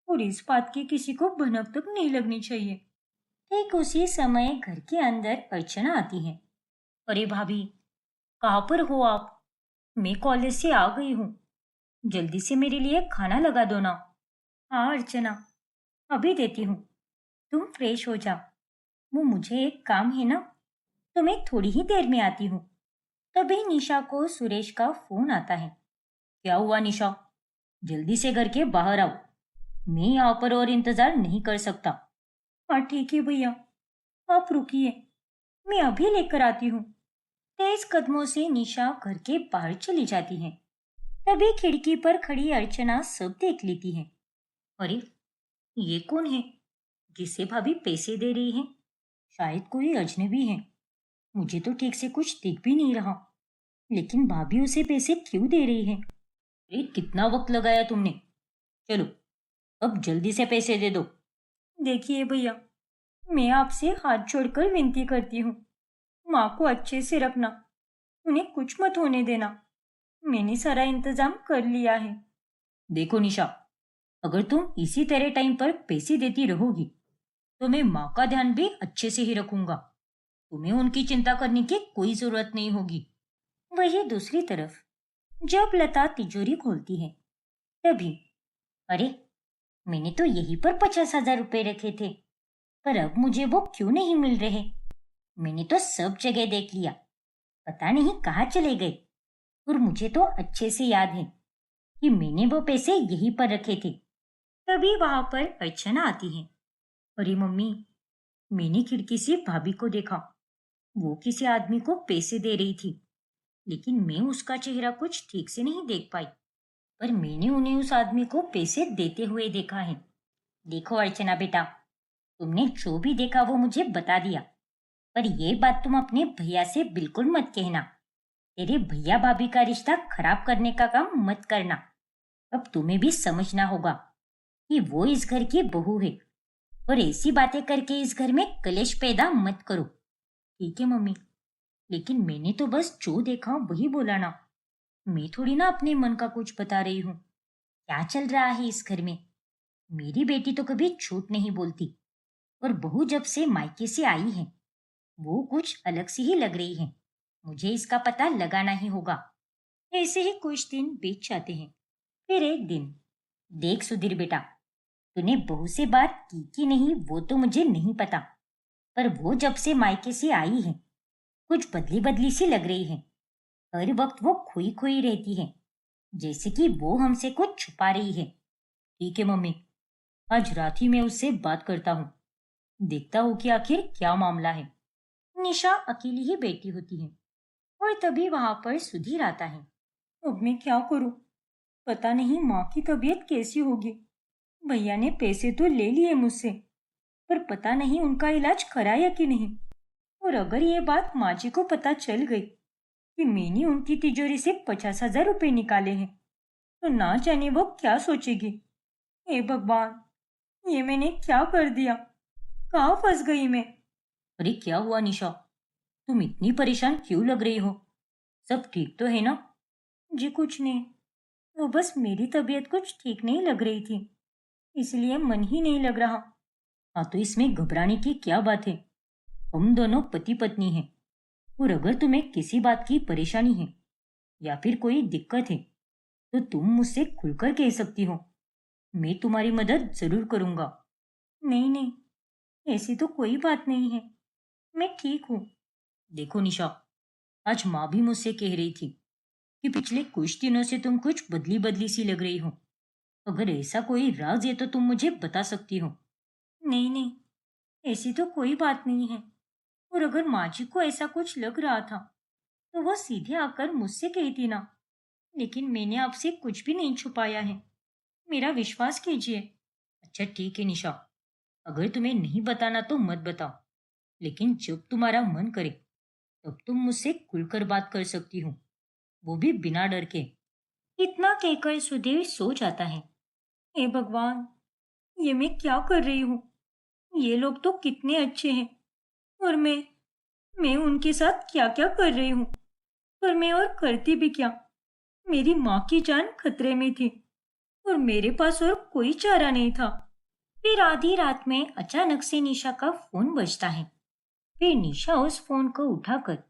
और इस बात की किसी को भनक तक नहीं लगनी चाहिए। ठीक उसी समय घर के अंदर अर्चना आती है। अरे भाभी, कहाँ पर हो आप? मैं कॉलेज से आ गई हूँ। जल्दी से मेरे लिए खाना लगा दो ना। हाँ अर्चना, अभी देती हूँ। तुम फ्रेश हो जाओ। वो मुझे एक काम है ना, तो मैं थोड़ी ही देर में आती हूँ। तभी निशा को सुरेश का फोन आता है। क्या हुआ निशा? जल्दी से घर के बाहर आओ। मैं यहाँ पर और इंतजार नहीं कर सकता। हाँ ठीक है भैया, आप रुकिए, मैं अभी लेकर आती हूँ। तेज कदमों से निशा घर के बाहर चली जाती है। तभी खिड़की पर खड़ी अर्चना सब देख लेती है। अरे, ये कौन है जिसे भाभी पैसे दे रही है? शायद कोई अजनबी है। मुझे तो ठीक से कुछ दिख भी नहीं रहा, लेकिन भाभी उसे पैसे क्यों दे रही है? अरे कितना वक्त लगाया तुमने? चलो, अब जल्दी से पैसे दे दो। देखिए भैया, मैं आपसे हाथ जोड़कर विनती करती हूँ। माँ को अच्छे से रखना, उन्हें कुछ मत होने देना। मैंने सारा इंतजाम कर लिया है। देखो निशा, अगर तुम इसी तरह टाइम पर पैसे देती रहोगी तो मैं माँ का ध्यान भी अच्छे से ही रखूंगा। तुम्हें उनकी चिंता करने की कोई जरूरत नहीं होगी। वही दूसरी तरफ जब लता तिजोरी खोलती है, तभी अरे, मैंने तो यहीं पर 50,000 रुपए रखे थे, पर अब मुझे वो क्यों नहीं मिल रहे? मैंने तो सब जगह देख लिया, पता नहीं कहाँ चले गए। और मुझे तो अच्छे से याद है कि मैंने वो पैसे यहीं पर रखे थे। तभी वहां पर अर्चना आती है। अरे मम्मी, मैंने खिड़की से भाभी को देखा। वो किसी आदमी को पैसे दे रही थी, लेकिन मैं उसका चेहरा कुछ ठीक से नहीं देख पाई। पर मैंने उन्हें उस आदमी को पैसे देते हुए देखा है। देखो अर्चना बेटा, तुमने जो भी देखा वो मुझे बता दिया, पर ये बात तुम अपने भैया से बिल्कुल मत कहना। तेरे भैया भाभी का रिश्ता खराब करने का काम मत करना। अब तुम्हें भी समझना होगा कि वो इस घर की बहू है, और ऐसी बातें करके इस घर में कलेश पैदा मत करो। ठीक है मम्मी, लेकिन मैंने तो बस जो देखा वही बोला ना। मैं थोड़ी ना अपने मन का कुछ बता रही हूँ। क्या चल रहा है इस घर में? मेरी बेटी तो कभी झूठ नहीं बोलती, और बहू जब से मायके से आई है वो कुछ अलग सी ही लग रही है। मुझे इसका पता लगाना ही होगा। ऐसे ही कुछ दिन बीत जाते हैं। फिर एक दिन, देख सुधीर बेटा, तूने बहू से बात की कि नहीं वो तो मुझे नहीं पता, पर वो जब से मायके से आई है कुछ बदली बदली सी लग रही है। हर वक्त वो खोई खोई रहती है, जैसे कि वो हमसे कुछ छुपा रही है। ठीक है मम्मी, आज रात ही मैं उससे बात करता हूँ। देखता हूँ कि आखिर क्या मामला है। निशा अकेली ही बैठी होती है और तभी वहां पर सुधीर आता है। अब मैं क्या करूं? पता नहीं माँ की तबीयत कैसी होगी। भैया ने पैसे तो ले लिए मुझसे, पर पता नहीं उनका इलाज कराया कि नहीं। और अगर ये बात माँ जी को पता चल गई कि मैंने उनकी तिजोरी से 50,000 रुपये निकाले हैं, तो ना जाने वो क्या सोचेगी। हे भगवान, ये मैंने क्या कर दिया? कहाँ फंस गई मैं? अरे क्या हुआ निशा, तुम इतनी परेशान क्यों लग रही हो? सब ठीक तो है ना? जी कुछ नहीं, वो बस मेरी तबीयत कुछ ठीक नहीं लग रही थी, इसलिए मन ही नहीं लग रहा। हाँ तो इसमें घबराने की क्या बात है? हम दोनों पति पत्नी हैं, और अगर तुम्हें किसी बात की परेशानी है या फिर कोई दिक्कत है तो तुम मुझसे खुलकर कह सकती हो। मैं तुम्हारी मदद जरूर करूंगा। नहीं नहीं, ऐसी तो कोई बात नहीं है, मैं ठीक हूँ। देखो निशा, आज माँ भी मुझसे कह रही थी कि पिछले कुछ दिनों से तुम कुछ बदली बदली सी लग रही हो। अगर ऐसा कोई राज है तो तुम मुझे बता सकती हो। नहीं नहीं, ऐसी तो कोई बात नहीं है। और अगर माँ जी को ऐसा कुछ लग रहा था तो वह सीधे आकर मुझसे कहती ना। लेकिन मैंने आपसे कुछ भी नहीं छुपाया है, मेरा विश्वास कीजिए। अच्छा ठीक है निशा, अगर तुम्हें नहीं बताना तो मत बताओ, लेकिन जब तुम्हारा मन करे तब तुम मुझसे खुलकर बात कर सकती हो, वो भी बिना डर के। इतना कहकर सुधीर सो जाता है। हे भगवान, ये मैं क्या कर रही हूँ? ये लोग तो कितने अच्छे हैं, और मैं उनके साथ क्या क्या कर रही हूँ? पर मैं और करती भी क्या? मेरी माँ की जान खतरे में थी और मेरे पास और कोई चारा नहीं था। फिर आधी रात में अचानक से निशा का फोन बजता है। फिर निशा उस फोन को उठाकर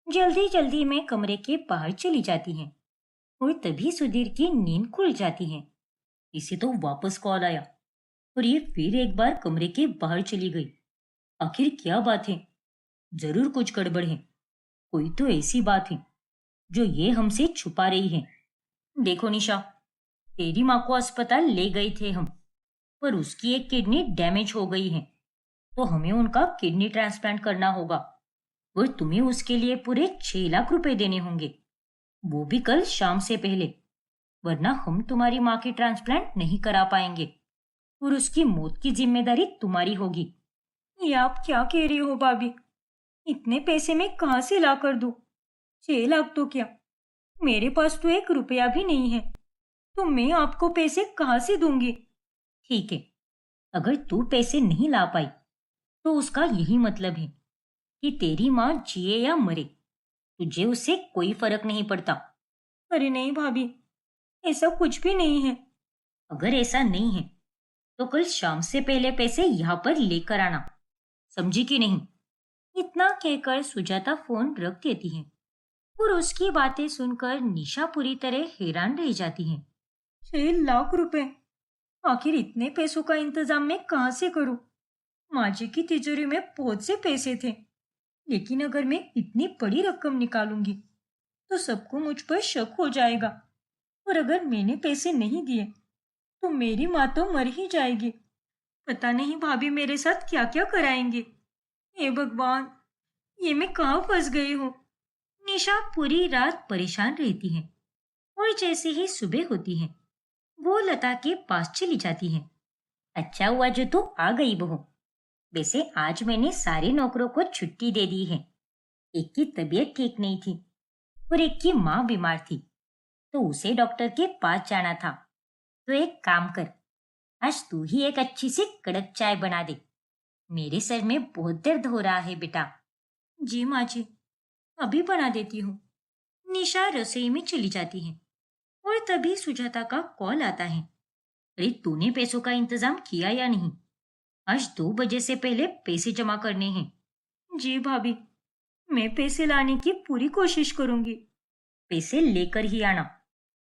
जल्दी जल्दी में कमरे के बाहर चली जाती है, और तभी सुधीर की नींद खुल जाती है। इसे तो वापस कॉल आया और ये फिर एक बार कमरे के बाहर चली गई। आखिर क्या बात है? जरूर कुछ गड़बड़ है। कोई तो ऐसी बात है जो ये हमसे छुपा रही है। देखो निशा, तेरी माँ को अस्पताल ले गए थे हम, पर उसकी एक किडनी डैमेज हो गई है, तो हमें उनका किडनी ट्रांसप्लांट करना होगा, और तुम्हें उसके लिए पूरे 6 लाख रुपए देने होंगे, वो भी कल शाम से पहले। वरना हम तुम्हारी माँ की ट्रांसप्लांट नहीं करा पाएंगे, और उसकी मौत की जिम्मेदारी तुम्हारी होगी। ये आप क्या कह रही हो भाभी? इतने पैसे मैं कहाँ से ला कर दूं? 6 लाख तो क्या, मेरे पास तो 1 रुपया भी नहीं है, तो मैं आपको पैसे कहाँ से दूंगी? ठीक है, अगर तू पैसे नहीं ला पाई तो उसका यही मतलब है कि तेरी माँ जिए या मरे, तुझे उससे कोई फर्क नहीं पड़ता। अरे नहीं भाभी, ऐसा कुछ भी नहीं है। अगर ऐसा नहीं है तो कल शाम से पहले पैसे यहाँ पर लेकर आना, समझी कि नहीं? इतना कहकर सुजाता फोन रख देती है, और उसकी बातें सुनकर निशा पूरी तरह हैरान रह जाती है। 6 लाख रुपए, आखिर इतने पैसों का इंतजाम मैं कहाँ से करूं? माँ जी की तिजोरी में बहुत से पैसे थे, लेकिन अगर मैं इतनी बड़ी रकम निकालूंगी तो सबको मुझ पर शक हो जाएगा, और अगर मैंने पैसे नहीं दिए तो मेरी माँ तो मर ही जाएगी। पता नहीं भाभी मेरे साथ क्या क्या कराएंगे। हे भगवान, ये मैं कहाँ फंस गई हूँ। निशा पूरी रात परेशान रहती है और जैसे ही सुबह होती है वो लता के पास चली जाती है। अच्छा हुआ जो तू आ गई बहू। वैसे आज मैंने सारे नौकरों को छुट्टी दे दी है। एक की तबीयत ठीक नहीं थी और एक की माँ बीमार थी, तो उसे डॉक्टर के पास जाना था। तो एक काम कर, आज तू ही एक अच्छी सी कड़क चाय बना दे। मेरे सर में बहुत दर्द हो रहा है बेटा। जी माँ जी, अभी बना देती हूँ। निशा रसोई में चली जाती है और तभी सुजाता का कॉल आता है। अरे तूने पैसों का इंतजाम किया या नहीं? आज 2 बजे से पहले पैसे जमा करने हैं। जी भाभी, मैं पैसे लाने की पूरी कोशिश करूंगी। पैसे लेकर ही आना,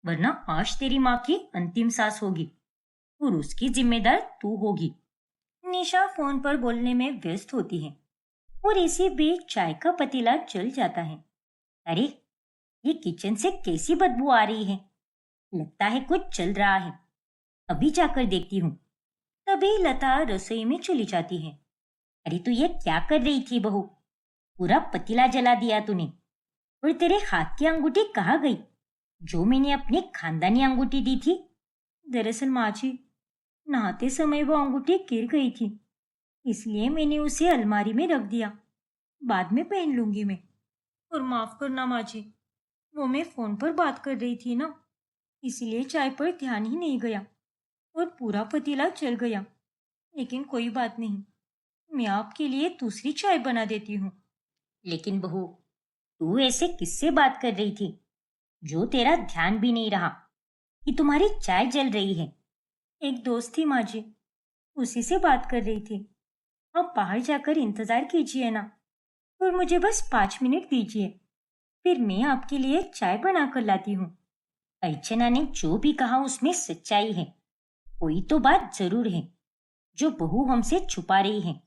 वरना आज तेरी माँ की अंतिम सांस होगी और उसकी जिम्मेदार तू होगी। निशा फोन पर बोलने में व्यस्त होती है और इसी बीच चाय का पतीला जल जाता है। अरे ये किचन से कैसी बदबू आ रही है? लगता है कुछ चल रहा है, अभी जाकर देखती हूँ। तभी लता रसोई में चली जाती है। अरे तू ये क्या कर रही थी बहू? पूरा पतीला जला दिया तूने। और तेरे हाथ की अंगूठी कहाँ गई, जो मैंने अपनी खानदानी अंगूठी दी थी? दरअसल माँ जी, नहाते समय वो अंगूठी गिर गई थी, इसलिए मैंने उसे अलमारी में रख दिया। बाद में पहन लूंगी मैं। और माफ करना माँ जी, वो मैं फोन पर बात कर रही थी ना, इसलिए चाय पर ध्यान ही नहीं गया और पूरा पतीला जल गया। लेकिन कोई बात नहीं, मैं आपके लिए दूसरी चाय बना देती हूँ। लेकिन बहू, तू ऐसे किससे बात कर रही थी जो तेरा ध्यान भी नहीं रहा कि तुम्हारी चाय जल रही है? एक दोस्त थी माँ जी, उसी से बात कर रही थी। आप बाहर जाकर इंतजार कीजिए ना, और मुझे बस 5 मिनट दीजिए, फिर मैं आपके लिए चाय बना कर लाती हूँ। अर्चना ने जो भी कहा उसमें सच्चाई है। कोई तो बात जरूर है जो बहू हमसे छुपा रही है।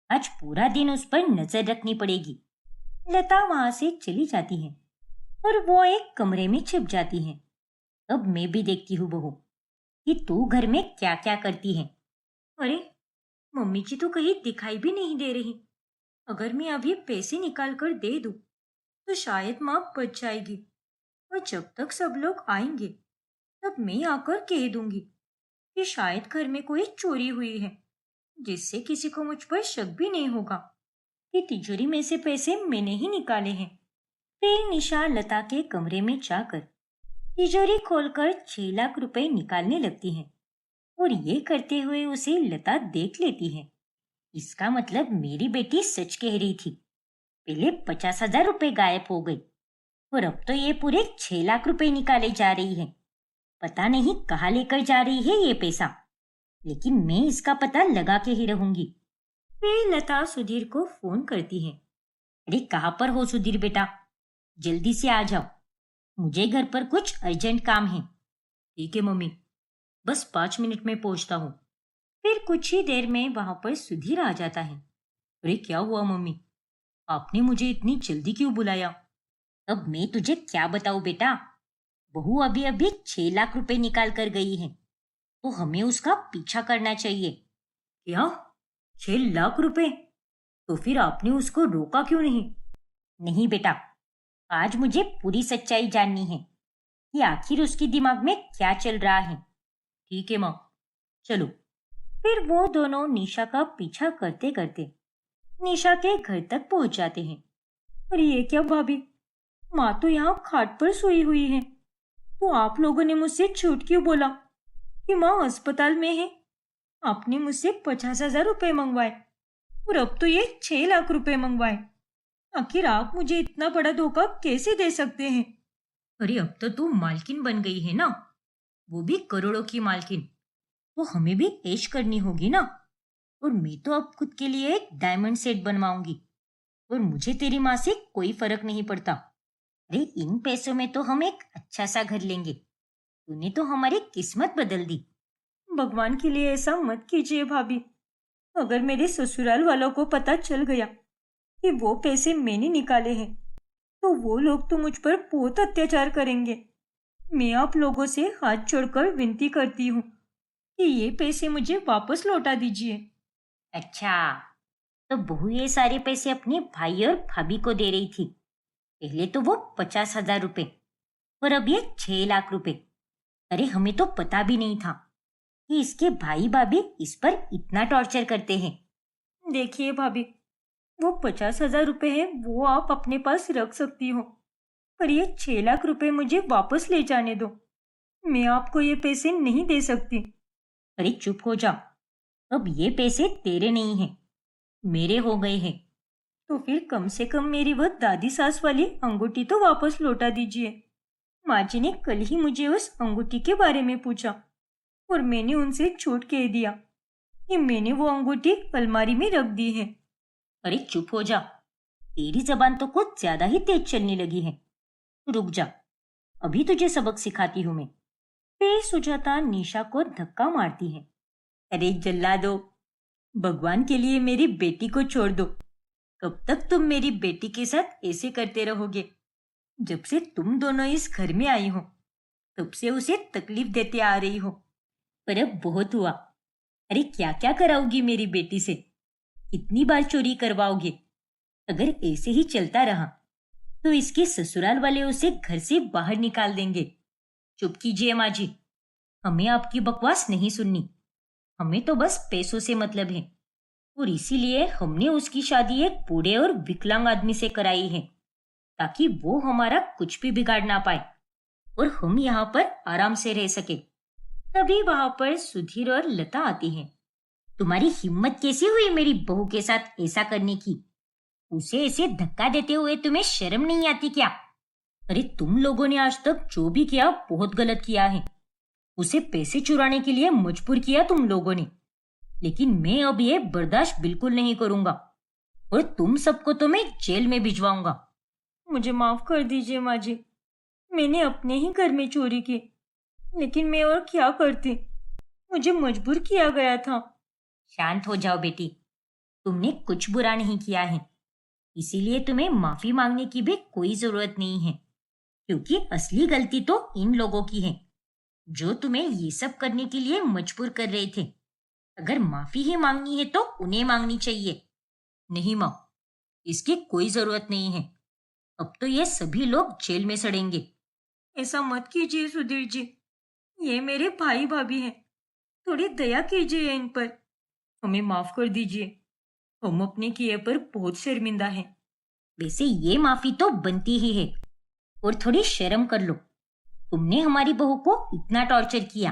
आज पूरा दिन उस पर नजर रखनी पड़ेगी। लता वहां से चली जाती है और वो एक कमरे में छिप जाती है। अब मैं भी देखती हूँ बहू कि तू घर में क्या क्या करती है। अरे, मम्मी जी तो कहीं दिखाई भी नहीं दे रही। अगर मैं अभी पैसे निकाल कर दे दूं, तो शायद माँ बच जाएगी। और जब तक सब लोग आएंगे, तब मैं आकर कह दूंगी कि शायद घर में कोई चोरी हुई है, जिससे किसी को मुझ पर शक भी नहीं होगा कि तिजोरी में से पैसे मैंने ही निकाले हैं। फिर निशा लता के कमरे में जाकर तिजोरी खोलकर 6 लाख रुपए निकालने लगती है और ये करते हुए उसे लता देख लेती है। इसका मतलब मेरी बेटी सच कह रही थी। पहले 50,000 रुपए गायब हो गई और अब तो ये पूरे 6 लाख रुपए निकाले जा रही है। पता नहीं कहाँ लेकर जा रही है ये पैसा, लेकिन मैं इसका पता लगा के ही रहूंगी। फिर लता सुधीर को फोन करती है। अरे कहाँ पर हो सुधीर बेटा? जल्दी से आ जाओ, मुझे घर पर कुछ अर्जेंट काम है। ठीक है मम्मी, बस 5 मिनट में पहुंचता हूँ। फिर कुछ ही देर में वहां पर सुधीर आ जाता है। अरे क्या हुआ मम्मी, आपने मुझे इतनी जल्दी क्यों बुलाया? अब मैं तुझे क्या बताऊं बेटा, बहू अभी अभी 6 लाख रुपए निकाल कर गई है, तो हमें उसका पीछा करना चाहिए। क्या? 6 लाख रुपए? तो फिर आपने उसको रोका क्यों नहीं? नहीं बेटा, आज मुझे पूरी सच्चाई जाननी है कि आखिर उसके दिमाग में क्या चल रहा है। ठीक है माँ, चलो। फिर वो दोनों निशा का पीछा करते करते निशा के घर तक पहुंच जाते हैं। अरे ये क्या भाभी, माँ तो यहाँ खाट पर सोई हुई है, तो आप लोगों ने मुझसे झूठ क्यों बोला कि माँ अस्पताल में है? आपने मुझसे 50,000 रुपए मंगवाए और अब तो ये 6 लाख रुपए मंगवाए। आखिर आप मुझे इतना बड़ा धोखा कैसे दे सकते हैं? अरे अब तो तू मालकिन बन गई है ना, वो भी करोड़ों की मालकिन, तो हमें भी ऐश करनी होगी ना। और मैं तो अब खुद के लिए एक डायमंड सेट बनवाऊंगी और मुझे तेरी माँ से कोई फर्क नहीं पड़ता। अरे इन पैसों में तो हम एक अच्छा सा घर लेंगे। तूने तो हमारी किस्मत बदल दी। भगवान के लिए ऐसा मत कीजिए भाभी। अगर मेरे ससुराल वालों को पता चल गया कि वो पैसे मैंने निकाले हैं, तो वो लोग तो मुझ पर बहुत अत्याचार करेंगे। मैं आप लोगों से हाथ जोड़कर विनती करती हूँ कि ये पैसे मुझे वापस लौटा दीजिए। अच्छा, तो बहू ये सारे पैसे अपने भाई और भाभी को दे रही थी। पहले तो वो 50,000 रुपए और अब ये 6 लाख रुपए। अरे हमें तो पता भी नहीं था कि इसके भाई भाभी इस पर इतना टॉर्चर करते हैं। देखिए भाभी, वो 50,000 रुपए है, वो आप अपने पास रख सकती हो, पर ये 6 लाख रुपए मुझे वापस ले जाने दो। मैं आपको ये पैसे नहीं दे सकती। अरे चुप हो जा, अब ये पैसे तेरे नहीं हैं, मेरे हो गए हैं। तो फिर कम से कम मेरी वह दादी सास वाली अंगूठी तो वापस लौटा दीजिए। माँ जी ने कल ही मुझे उस अंगूठी के बारे में पूछा और मैंने उनसे झूठ कह दिया कि मैंने वो अंगूठी अलमारी में रख दी है। अरे चुप हो जा, तेरी जबान तो कुछ ज्यादा ही तेज चलने लगी है। रुक जा, अभी तुझे सबक सिखाती हूँ मैं। फिर सुजाता निशा को धक्का मारती है। अरे जल्ला दो, भगवान के लिए मेरी बेटी को छोड़ दो। कब तक तुम मेरी बेटी के साथ ऐसे करते रहोगे? जब से तुम दोनों इस घर में आई हो तब से उसे तकलीफ देते आ रही हो। पर अब बहुत हुआ। अरे क्या क्या कराओगी मेरी बेटी से? कितनी बार चोरी करवाओगे? अगर ऐसे ही चलता रहा तो इसके ससुराल वाले उसे घर से बाहर निकाल देंगे। चुप कीजिए माँ जी, हमें आपकी बकवास नहीं सुननी। हमें तो बस पैसों से मतलब है और इसीलिए हमने उसकी शादी एक बूढ़े और विकलांग आदमी से कराई है, ताकि वो हमारा कुछ भी बिगाड़ ना पाए और हम यहाँ पर आराम से रह सके। तभी वहां पर सुधीर और लता आती हैं। तुम्हारी हिम्मत कैसी हुई मेरी बहू के साथ ऐसा करने की? उसे ऐसे धक्का देते हुए तुम्हें शर्म नहीं आती क्या? अरे तुम लोगों ने आज तक जो भी किया बहुत गलत किया है। उसे पैसे चुराने के लिए मजबूर किया तुम लोगों ने, लेकिन मैं अब ये बर्दाश्त बिल्कुल नहीं करूंगा और तुम सबको तो मैं जेल में भिजवाऊंगा। मुझे माफ कर दीजिए माँ जी, मैंने अपने ही घर में चोरी की, लेकिन मैं और क्या करती, मुझे मजबूर किया गया था। शांत हो जाओ बेटी, तुमने कुछ बुरा नहीं किया है, इसीलिए तुम्हें माफी मांगने की भी कोई जरूरत नहीं है, क्योंकि असली गलती तो इन लोगों की है जो तुम्हें ये सब करने के लिए मजबूर कर रहे थे। अगर माफी ही मांगनी है तो उन्हें मांगनी चाहिए। नहीं माँ, इसकी कोई जरूरत नहीं है। अब तो ये सभी लोग जेल में सड़ेंगे। ऐसा मत कीजिए सुधीर जी, ये मेरे भाई भाभी हैं, थोड़ी दया कीजिए इन पर। हमें माफ कर दीजिए, हम अपने किए पर बहुत शर्मिंदा हैं। वैसे ये माफी तो बनती ही है, और थोड़ी शर्म कर लो। तुमने हमारी बहू को इतना टॉर्चर किया,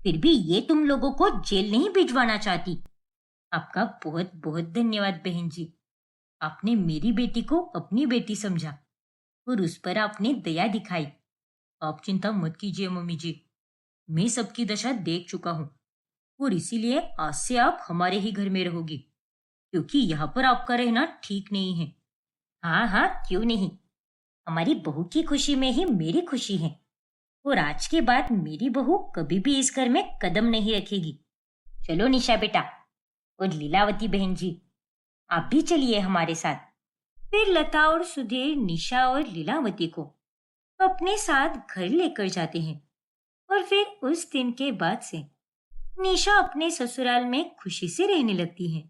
फिर भी ये तुम लोगों को जेल नहीं भिजवाना चाहती। आपका बहुत बहुत धन्यवाद बहन जी। आपने मेरी बेटी को अपनी बेटी समझा और उस पर आपने दया दिखाई। आप चिंता मत कीजिए मम्मी जी, मैं सबकी दशा देख चुका हूँ और इसीलिए आज से आप हमारे ही घर में रहोगी, क्योंकि यहाँ पर आपका रहना ठीक नहीं है। हाँ हाँ, क्यों नहीं, हमारी बहू की खुशी में ही मेरी खुशी है और आज के बाद मेरी बहू कभी भी इस घर में कदम नहीं रखेगी। चलो निशा बेटा और लीलावती बहन जी, आप भी चलिए हमारे साथ। फिर लता और सुधीर निशा और लीलावती को अपने साथ घर लेकर जाते हैं और फिर उस दिन के बाद से निशा अपने ससुराल में खुशी से रहने लगती है।